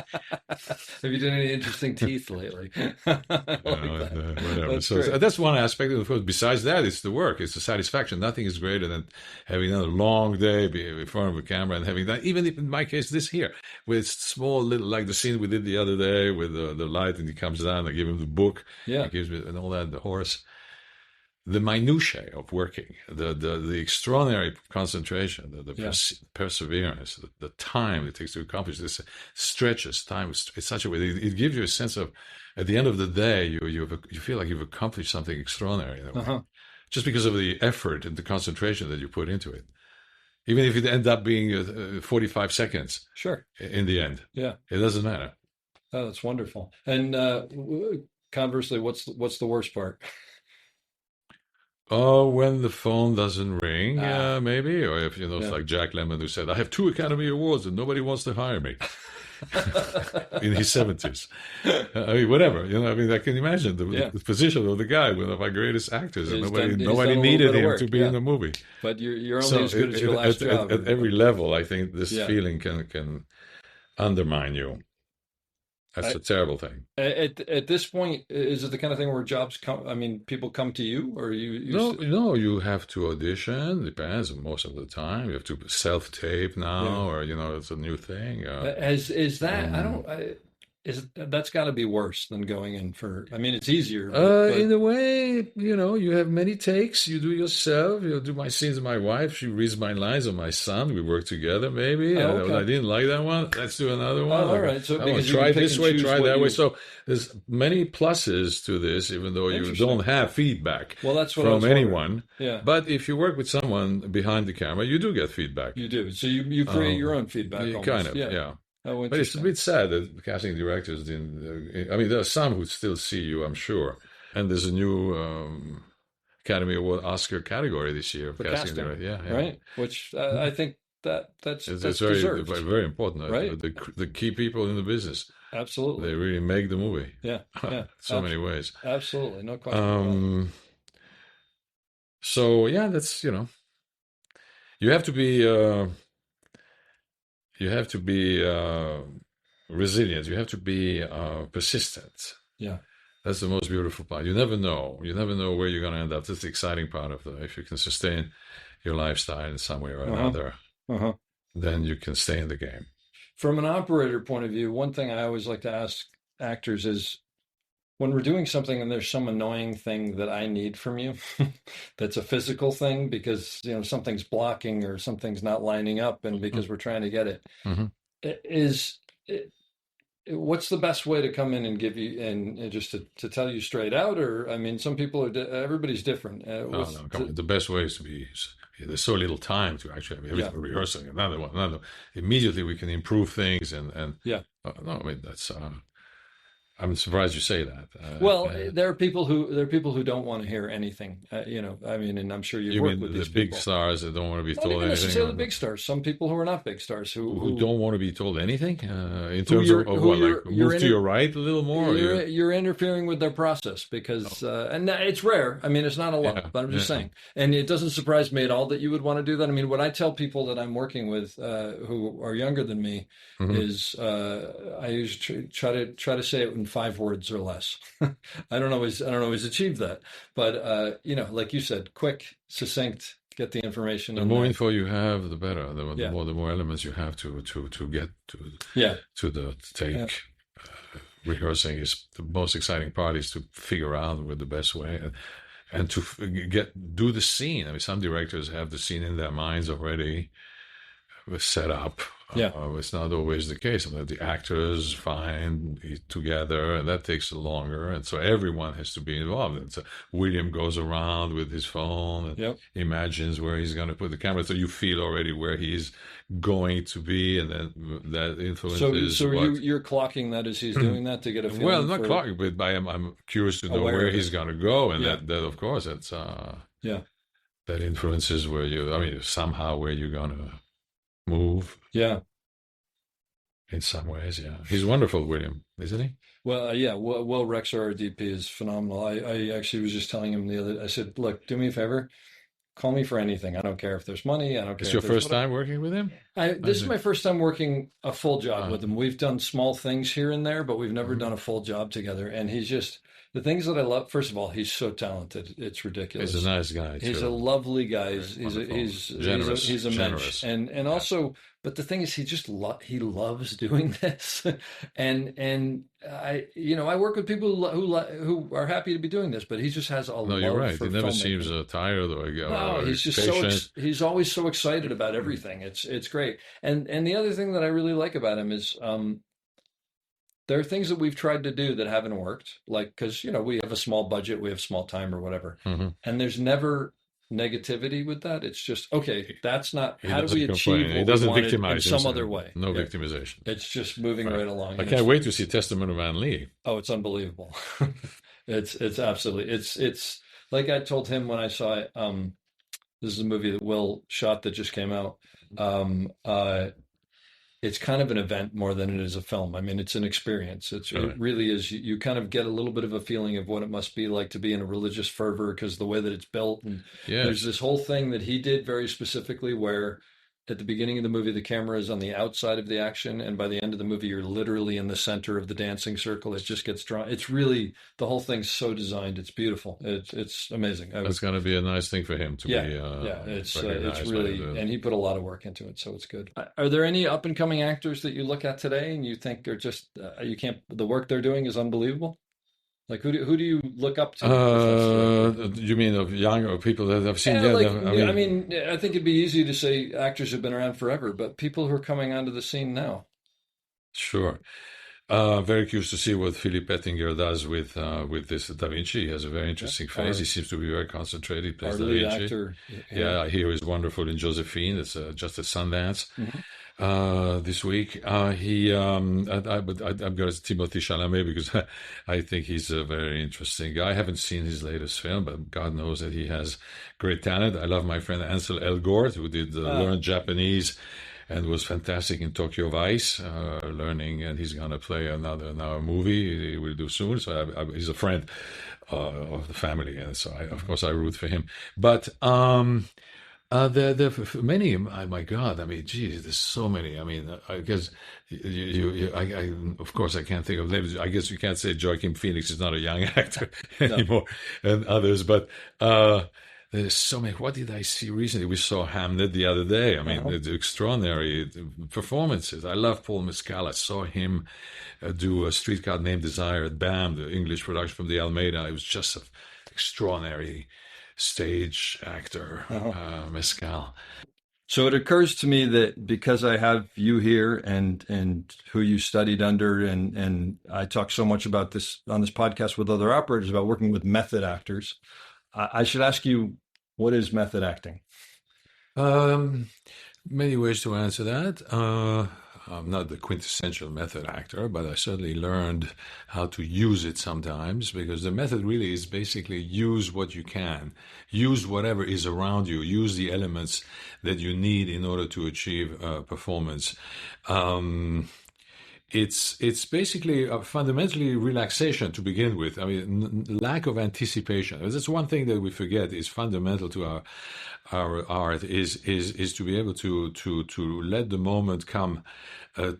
Have you done any interesting teeth lately? Whatever. That's So great. that's one aspect. Of course, besides that, it's the work. It's the satisfaction. Nothing is greater than having a long day in front of a camera and having that. Even if, in my case, this here, with small little, like the scene we did the other day with the light and he comes down, I give him the book, Yeah. he gives me and all that, the horse. The minutiae of working, the extraordinary concentration, the perseverance, the time it takes to accomplish this stretches time in such a way that it gives you a sense of, at the end of the day, you feel like you've accomplished something extraordinary in a way, just because of the effort and the concentration that you put into it. Even if it ends up being 45 seconds, Sure. in the end, Yeah. it doesn't matter. Oh, that's wonderful. And conversely, what's the worst part? Oh, when the phone doesn't ring, maybe, or if it's like Jack Lemmon who said, "I have 2 Academy Awards and nobody wants to hire me." In his 70s, I mean, whatever. I can imagine the position of the guy, one of our greatest actors, and He's nobody done a little needed bit of him work, to be in the movie. But you're only So as good as your last job. at every level, I think this feeling can undermine you. That's a terrible thing. At this point, is it the kind of thing where jobs come? I mean, people come to you, or you? No, you have to audition. Depends. Most of the time, you have to self-tape now, or it's a new thing. Is that? I don't. That's got to be worse than going in for? I mean, it's easier. In a way, you have many takes. You do yourself. You do my scenes with my wife. She reads my lines on my son. We work together, maybe. Okay. I didn't like that one. Let's do another one. All right. So because you try can pick this and way, choose try what that you- way. So there's many pluses to this, even though you Interesting. don't have feedback Well, that's what I was from wondering. anyone. Yeah. But if you work with someone behind the camera, you do get feedback. You do. So you create your own feedback. Yeah, Almost. kind of, Yeah. yeah. Oh, But it's a interesting. bit sad that casting directors didn't. I mean, there are some who still see you, I'm sure. And there's a new Academy Award Oscar category this year For casting casting, director. Yeah. right? Which I think that's It's very, deserved. very important. Right. The key people in the business, Absolutely. they really make the movie. Yeah. Yeah. So many ways. Absolutely. No question. About it. So yeah, that's you have to be resilient. You have to be persistent. Yeah. That's the most beautiful part. You never know. You never know where you're going to end up. That's the exciting part of if you can sustain your lifestyle in some way or another, then you can stay in the game. From an operator point of view, one thing I always like to ask actors is when we're doing something and there's some annoying thing that I need from you, that's a physical thing because something's blocking or something's not lining up, and because we're trying to get it, what's the best way to come in and give you and just to tell you straight out? Or I mean, some people are everybody's different. No, come on. The best way is to be. There's so little time to actually have everything rehearsing. Another. Immediately we can improve things and no, I mean that's. I'm surprised you say that. Well, there are people who don't want to hear anything. I mean, and I'm sure you've worked with the these big people. stars that don't want to be Not told even anything. necessarily big stars. Some people who are not big stars who don't want to be told anything in terms of what, like move to your right a little more. You're interfering with their process because, and it's rare. I mean, it's not a lot, but I'm just saying. And it doesn't surprise me at all that you would want to do that. I mean, what I tell people that I'm working with who are younger than me is I usually try to say it in 5 words or less. I don't always achieve that, but like you said, quick, succinct, get the information. The more info you have, the better. The more elements you have to get to the take. rehearsing is the most exciting part is to figure out what the best way and to do the scene. I mean, some directors have the scene in their minds already set up. Yeah. It's not always the case. I mean, the actors find together, and that takes longer. And so everyone has to be involved. And so William goes around with his phone and imagines where he's going to put the camera. So you feel already where he's going to be, and then that influences. So you're clocking that as he's doing that to get a feeling. Well, not clocking, but I'm curious to know where he's going to go, and that of course that's that influences where somehow where you're going to move. Yeah. In some ways, yeah. He's wonderful, William, isn't he? Well, yeah. Will Rexer, our DP, is phenomenal. I actually was just telling him I said, look, do me a favor. Call me for anything. I don't care if there's money. I don't care. It's your first time working with him? This is my first time working a full job with him. We've done small things here and there, but we've never done a full job together. And he's just, the things that I love, first of all, he's so talented. It's ridiculous. He's a nice guy, too. He's a lovely guy. He's generous. He's a mensch. And also, but the thing is, he just he loves doing this. and I work with people who are happy to be doing this, but he just has a love. No, you're right. He never seems tired or he's just patient. He's always so excited about everything. It's great. And the other thing that I really like about him is there are things that we've tried to do that haven't worked, like because we have a small budget, we have small time or whatever, and there's never negativity with that. It's just okay. That's not how do we achieve what he doesn't we wanted victimize in some other way. No victimization. It's just moving right along. I can't wait to see Testament of Van Lee. Oh, it's unbelievable. It's absolutely it's like I told him when I saw it. This is a movie that Will shot that just came out. It's kind of an event more than it is a film. I mean, it's an experience. It really is. You kind of get a little bit of a feeling of what it must be like to be in a religious fervor because the way that it's built. And there's this whole thing that he did very specifically where at the beginning of the movie, the camera is on the outside of the action. And by the end of the movie, you're literally in the center of the dancing circle. It just gets drawn. It's really, the whole thing's so designed. It's beautiful. It's amazing. It's going to be a nice thing for him to be. It's really, and he put a lot of work into it. So it's good. Are there any up and coming actors that you look at today and you think are just, the work they're doing is unbelievable? Like who do you look up to? You mean of younger people that I've seen? I think it'd be easy to say actors have been around forever, but people who are coming onto the scene now. Sure. Very curious to see what Philippe Ettinger does with this Da Vinci. He has a very interesting face. He seems to be very concentrated. He plays Da Vinci. Actor. Yeah, he was wonderful in Josephine. It's just at Sundance. Mm-hmm. This week, I'm going to Timothée Chalamet because I think he's a very interesting guy. I haven't seen his latest film, but God knows that he has great talent. I love my friend Ansel Elgort, who did learn Japanese and was fantastic in Tokyo Vice, learning, and he's going to play another any he will do soon. So he's a friend of the family, and so of course I root for him. But there are many. Oh my God! I mean, geez, there's so many. I mean, I guess I of course I can't think of names. I guess you can't say Joaquin Phoenix is not a young actor anymore, and others. But there's so many. What did I see recently? We saw Hamlet the other day. I mean, the extraordinary performances. I love Paul Mescal. I saw him do A Streetcar Named Desire at BAM, the English production from the Almeida. It was just an extraordinary stage actor, Mescal. So it occurs to me that because I have you here and who you studied under, and I talk so much about this on this podcast with other operators about working with method actors, I should ask you, what is method acting? Many ways to answer that. I'm not the quintessential method actor, but I certainly learned how to use it sometimes, because the method really is basically use what you can, use whatever is around you, use the elements that you need in order to achieve performance. It's basically fundamentally relaxation to begin with. I mean, lack of anticipation. That's one thing that we forget is fundamental to our art is to be able to let the moment come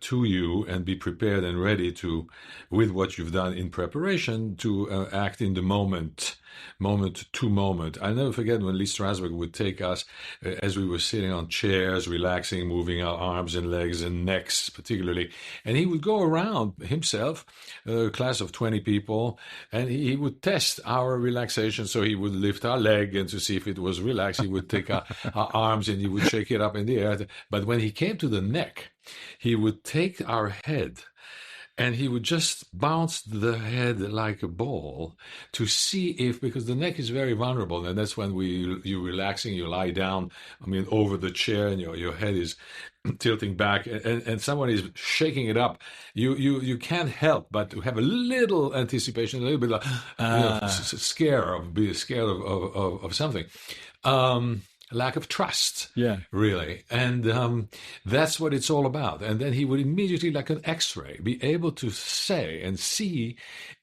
to you and be prepared and ready to, with what you've done in preparation, to act in the moment. moment to moment. I never forget when Lee Strasberg would take us as we were sitting on chairs, relaxing, moving our arms and legs and necks particularly. And he would go around himself, a class of 20 people, and he would test our relaxation. So he would lift our leg and to see if it was relaxed, he would take our arms and he would shake it up in the air. But when he came to the neck, he would take our head and he would just bounce the head like a ball to see if, because the neck is very vulnerable, and that's when you're relaxing, you lie down, over the chair, and your head is tilting back, and someone is shaking it up. You can't help but to have a little anticipation, a little bit like be scared of something. Lack of trust, really. And that's what it's all about. And then he would immediately, like an X-ray, be able to say and see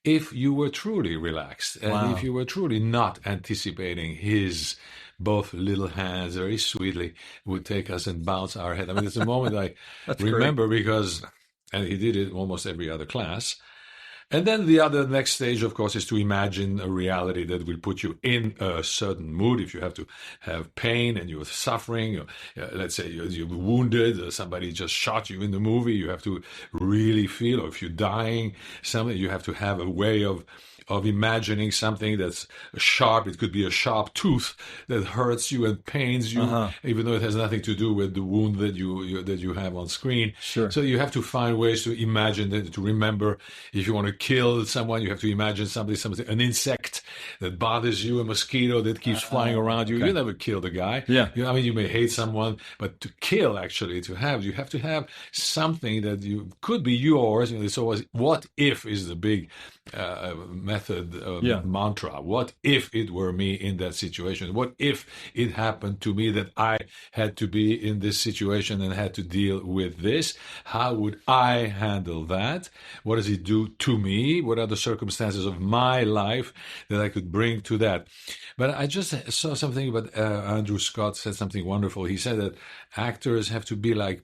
if you were truly relaxed and if you were truly not anticipating his both little hands very sweetly would take us and bounce our head. It's a moment I remember great. Because, and he did it almost every other class. And then the next stage, of course, is to imagine a reality that will put you in a certain mood. If you have to have pain and you're suffering, let's say you're wounded, somebody just shot you in the movie, you have to really feel, or if you're dying, something, you have to have a way of imagining something that's sharp. It could be a sharp tooth that hurts you and pains you, even though it has nothing to do with the wound that you have on screen. Sure. So you have to find ways to imagine that, to remember. If you want to kill someone, you have to imagine something, an insect that bothers you, a mosquito that keeps flying around you. Okay. You never kill the guy. Yeah. You may hate someone, but to kill, actually, you have to have something that could be yours. It's always, what if is the big mantra. What if it were me in that situation? What if it happened to me that I had to be in this situation and had to deal with this? How would I handle that? What does it do to me? What are the circumstances of my life that I could bring to that? But I just saw something about Andrew Scott said something wonderful. He said that actors have to be like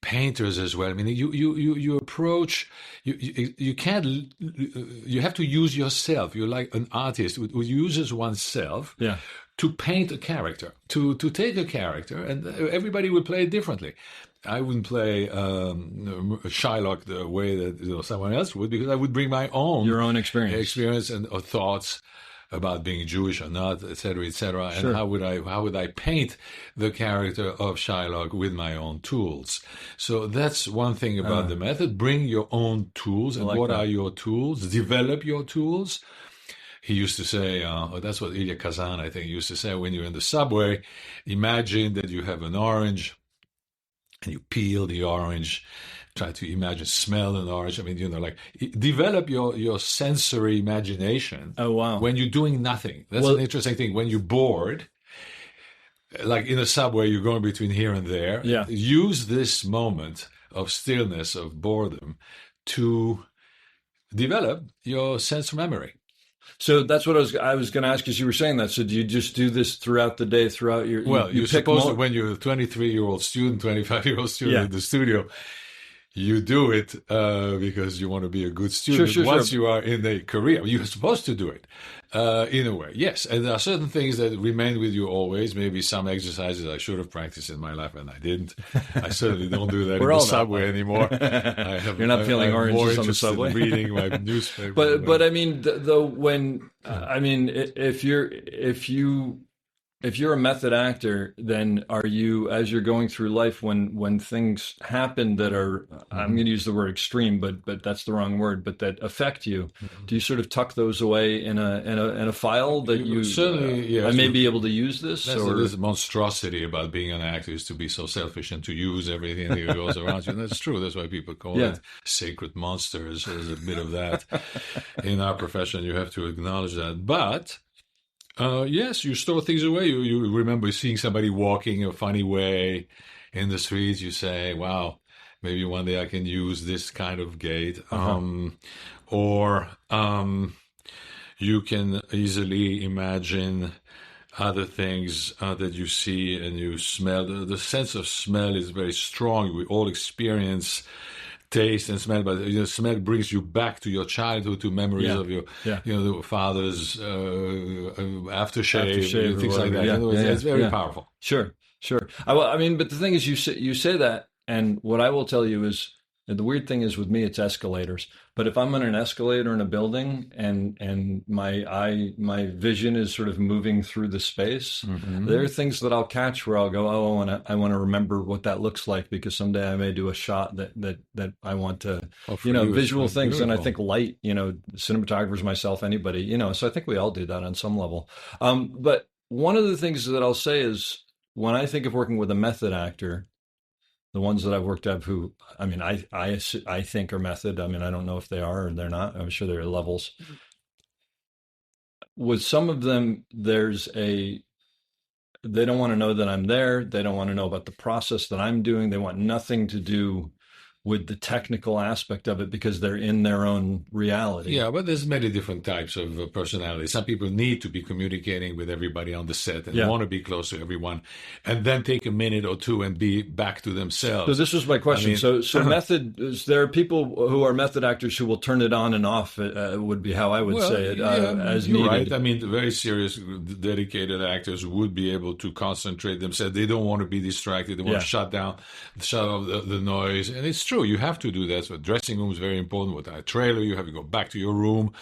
painters as well. You approach, you can't, you have to use yourself. You're like an artist who uses oneself to paint a character, to take a character, and everybody would play it differently. I wouldn't play Shylock the way that someone else would, because I would bring my own experience and thoughts about being Jewish or not, etc., etc. Sure. And how would I paint the character of Shylock with my own tools? So that's one thing about the method. Bring your own tools. And what are your tools? Develop your tools. He used to say, that's what Ilya Kazan, I think, used to say, when you're in the subway, imagine that you have an orange and you peel the orange. Try to imagine, smell an orange. Develop your sensory imagination. Oh, wow. When you're doing nothing. That's an interesting thing. When you're bored, like in a subway, you're going between here and there. Yeah. Use this moment of stillness, of boredom, to develop your sense of memory. So that's what I was going to ask, as you were saying that. So do you just do this throughout the day, throughout your... You're supposed to, when you're a 23-year-old student, 25-year-old student in the studio, you do it because you want to be a good student. Sure, Once you are in a career, you're supposed to do it in a way. Yes, and there are certain things that remain with you always. Maybe some exercises I should have practiced in my life and I didn't. I certainly don't do that in the subway anymore. You're not peeling oranges on the subway. In reading my newspaper. But if you're a method actor, then are you, as you're going through life, when things happen that are, I'm going to use the word extreme, but that's the wrong word, but that affect you, do you sort of tuck those away in a file that you certainly? Yes, I may be able to use this? That's this monstrosity about being an actor, is to be so selfish and to use everything that goes around you. And that's true. That's why people call it sacred monsters. There's a bit of that in our profession. You have to acknowledge that, but. Yes, you store things away. You remember seeing somebody walking a funny way in the streets. You say, wow, maybe one day I can use this kind of gait. Or you can easily imagine other things that you see and you smell. The sense of smell is very strong. We all experience taste and smell, but smell brings you back to your childhood, to memories of your, the father's aftershave, things like that. It's very powerful. Sure. I mean, but the thing is, you say that, and what I will tell you is, and the weird thing is with me, it's escalators. But if I'm on an escalator in a building and my vision is sort of moving through the space, there are things that I'll catch where I'll go, I want to remember what that looks like, because someday I may do a shot that I want to, visual things. Beautiful. And I think light, cinematographers, myself, anybody, so I think we all do that on some level. But one of the things that I'll say is, when I think of working with a method actor, the ones that I've worked with who, I mean, I think are method. I mean, I don't know if they are or they're not. I'm sure there are levels. With some of them, they don't want to know that I'm there. They don't want to know about the process that I'm doing. They want nothing to do with the technical aspect of it, because they're in their own reality. Yeah, but there's many different types of personalities. Some people need to be communicating with everybody on the set and want to be close to everyone, and then take a minute or two and be back to themselves. So this was my question. I mean, so method, there are people who are method actors who will turn it on and off, would be how I would say it, as needed. Right. I mean, the very serious, dedicated actors would be able to concentrate themselves. They don't want to be distracted. They want to shut off the noise. And it's true, you have to do that. So dressing room is very important. With a trailer, you have to go back to your room.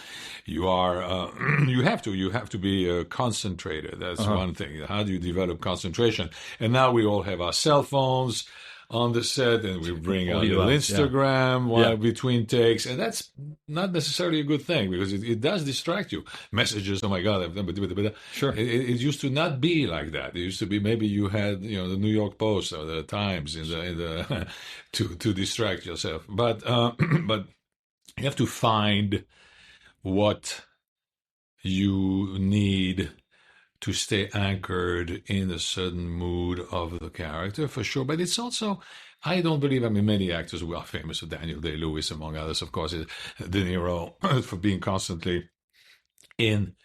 You are, you have to be concentrated. That's one thing. How do you develop concentration? And now we all have our cell phones on the set, and we bring out Instagram while between takes, and that's not necessarily a good thing, because it does distract you. Messages, oh my God, I've done, sure. It used to not be like that. It used to be maybe you had the New York Post or the Times in the to distract yourself, but you have to find what you need to stay anchored in a certain mood of the character, for sure. But it's also, I don't believe, many actors who are famous, Daniel Day-Lewis, among others, of course, De Niro, for being constantly in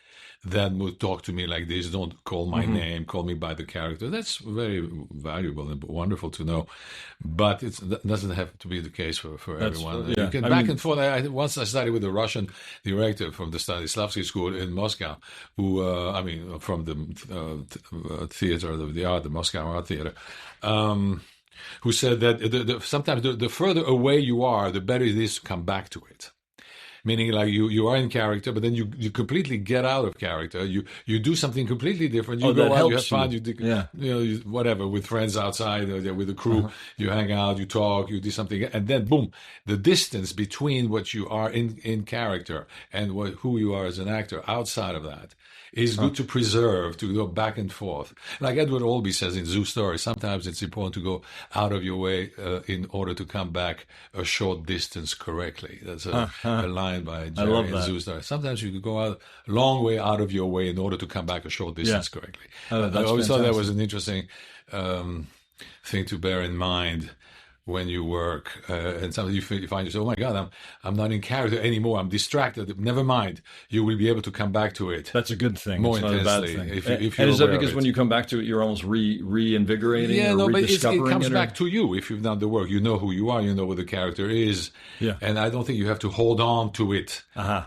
that mood. Talk to me like this, don't call my name, call me by the character. That's very valuable and wonderful to know. But it doesn't have to be the case for everyone. You can back and forth. Once I studied with a Russian director from the Stanislavski School in Moscow, who, from the theater of the art, the Moscow Art Theater, who said that sometimes the further away you are, the better it is to come back to it. Meaning, like, you are in character, but then you completely get out of character. You do something completely different. You go out, you have fun, whatever, with friends outside, with the crew. You hang out, you talk, you do something, and then boom, the distance between what you are in character and who you are as an actor outside of that is good to preserve, to go back and forth. Like Edward Albee says in Zoo Story, sometimes it's important to go out of your way in order to come back a short distance correctly. That's a line by Jerry in Zoo Story. Sometimes you could go out a long way out of your way in order to come back a short distance correctly. I always thought that was an interesting thing to bear in mind when you work, and sometimes you find yourself, oh my God, I'm not in character anymore. I'm distracted. Never mind. You will be able to come back to it. That's a good thing. More it's intensely. Not a bad thing. If and is that because when you come back to it, you're almost reinvigorating? Yeah, or but rediscovering it comes back to you if you've done the work. You know who you are. You know what the character is. Yeah. And I don't think you have to hold on to it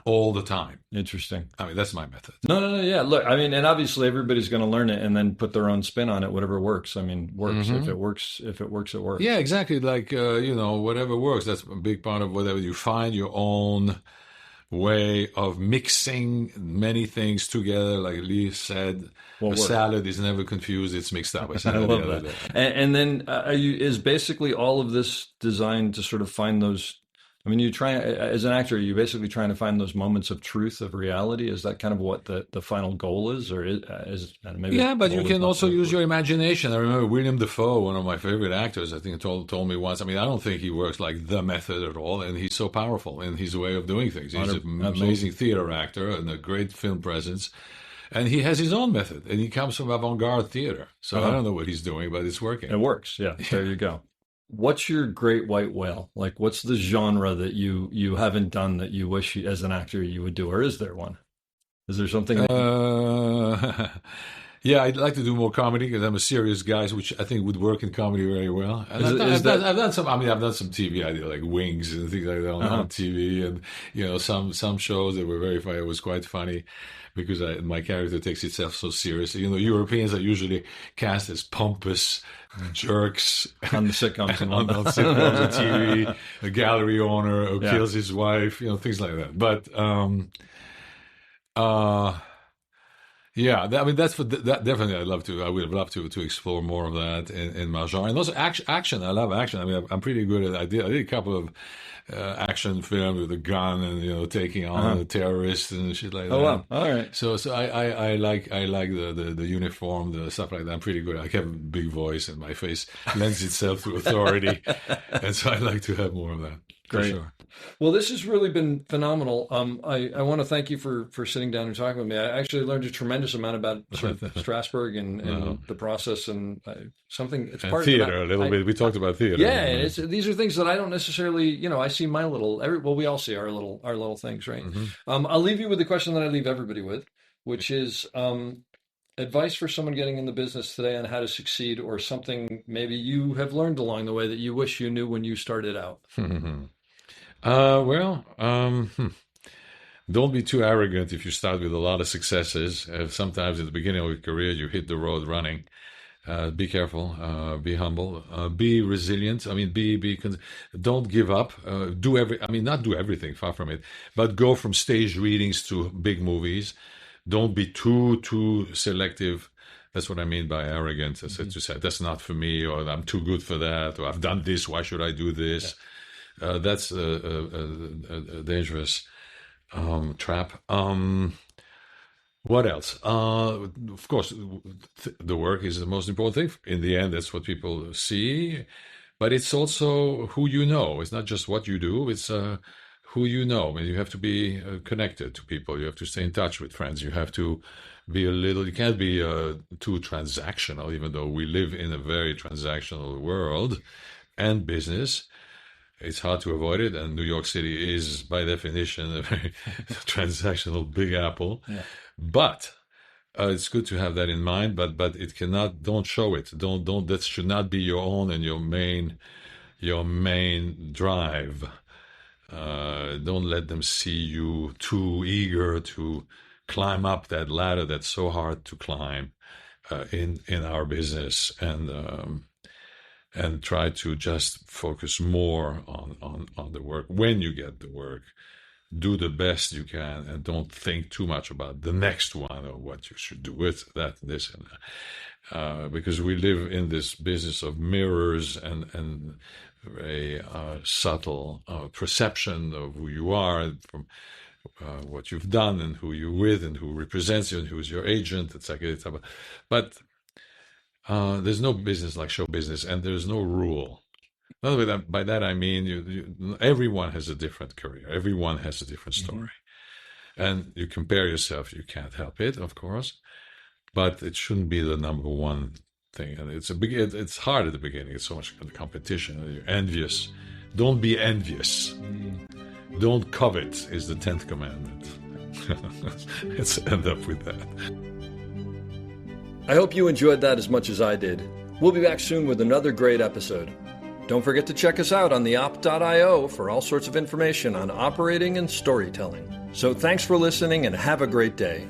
all the time. Interesting. That's my method. No. Yeah. Look, and obviously everybody's going to learn it and then put their own spin on it. Whatever works. Works. If it works, it works. Yeah, exactly. Like whatever works. That's a big part of whatever you find your own way of mixing many things together. Like Lee said, salad is never confused; it's mixed up. I love that. And then is basically all of this designed to sort of find those. You try as an actor. Are you basically trying to find those moments of truth, of reality? Is that kind of what the final goal is, or is maybe? Yeah, but you can also use your imagination. I remember William Dafoe, one of my favorite actors. I think told me once. I don't think he works like the method at all, and he's so powerful in his way of doing things. He's an amazing theater actor and a great film presence. And he has his own method, and he comes from avant-garde theater. So I don't know what he's doing, but it's working. It works. Yeah, there you go. What's your great white whale? Like, what's the genre that you haven't done that you wish as an actor you would do, or is there one? Is there something? Yeah, I'd like to do more comedy because I'm a serious guy, which I think would work in comedy very well. And I've done some. I mean, I've done some TV. I did like Wings and things like that on TV, and some shows that were very funny. It was quite funny because my character takes itself so seriously. Europeans are usually cast as pompous jerks on the sitcoms and on sitcoms and TV. A gallery owner who kills his wife, things like that. But yeah, I mean that's that definitely. I would love to explore more of that in my genre, and also action. I love action. I mean, I'm pretty good at. I did a couple of action films with a gun and taking on terrorists and shit like that. Oh wow! All right. So I like the uniform, the stuff like that. I'm pretty good. I have a big voice, and my face lends itself to authority, and so I like to have more of that. Great. For sure. Well, this has really been phenomenal. I want to thank you for sitting down and talking with me. I actually learned a tremendous amount about sort of Strasbourg and the process and something. It's part theater of a little bit. We talked about theater. Yeah, and these are things that I don't necessarily. I see my little. We all see our little things, right? Mm-hmm. I'll leave you with the question that I leave everybody with, which is advice for someone getting in the business today on how to succeed, or something maybe you have learned along the way that you wish you knew when you started out. Don't be too arrogant if you start with a lot of successes. Sometimes at the beginning of your career, you hit the road running. Be careful. Be humble. Be resilient. I mean, don't give up. Not do everything. Far from it. But go from stage readings to big movies. Don't be too selective. That's what I mean by arrogant. As you said, that's not for me, or I'm too good for that, or I've done this. Why should I do this? Yeah. That's a dangerous trap. What else? Of course, the work is the most important thing. In the end, that's what people see. But it's also who you know. It's not just what you do. It's who you know. I mean, you have to be connected to people. You have to stay in touch with friends. You have to be you can't be too transactional, even though we live in a very transactional world and business. It's hard to avoid it, and New York City is, by definition, a very transactional Big Apple. Yeah. But it's good to have that in mind. But it cannot. Don't show it. Don't. That should not be your own and your main drive. Don't let them see you too eager to climb up that ladder that's so hard to climb in our business, and try to just focus more on the work. When you get the work, do the best you can, and don't think too much about the next one or what you should do with that, this, and that. Because we live in this business of mirrors and a subtle perception of who you are from what you've done and who you're with and who represents you and who's your agent, etc. But there's no business like show business, and there's no rule. By that I mean everyone has a different career. Everyone has a different story. Mm-hmm. And you compare yourself, you can't help it, of course, but it shouldn't be the number one thing. And it's hard at the beginning. It's so much competition. You're envious. Don't be envious. Don't covet is the 10th commandment. Let's end up with that. I hope you enjoyed that as much as I did. We'll be back soon with another great episode. Don't forget to check us out on theop.io for all sorts of information on operating and storytelling. So thanks for listening, and have a great day.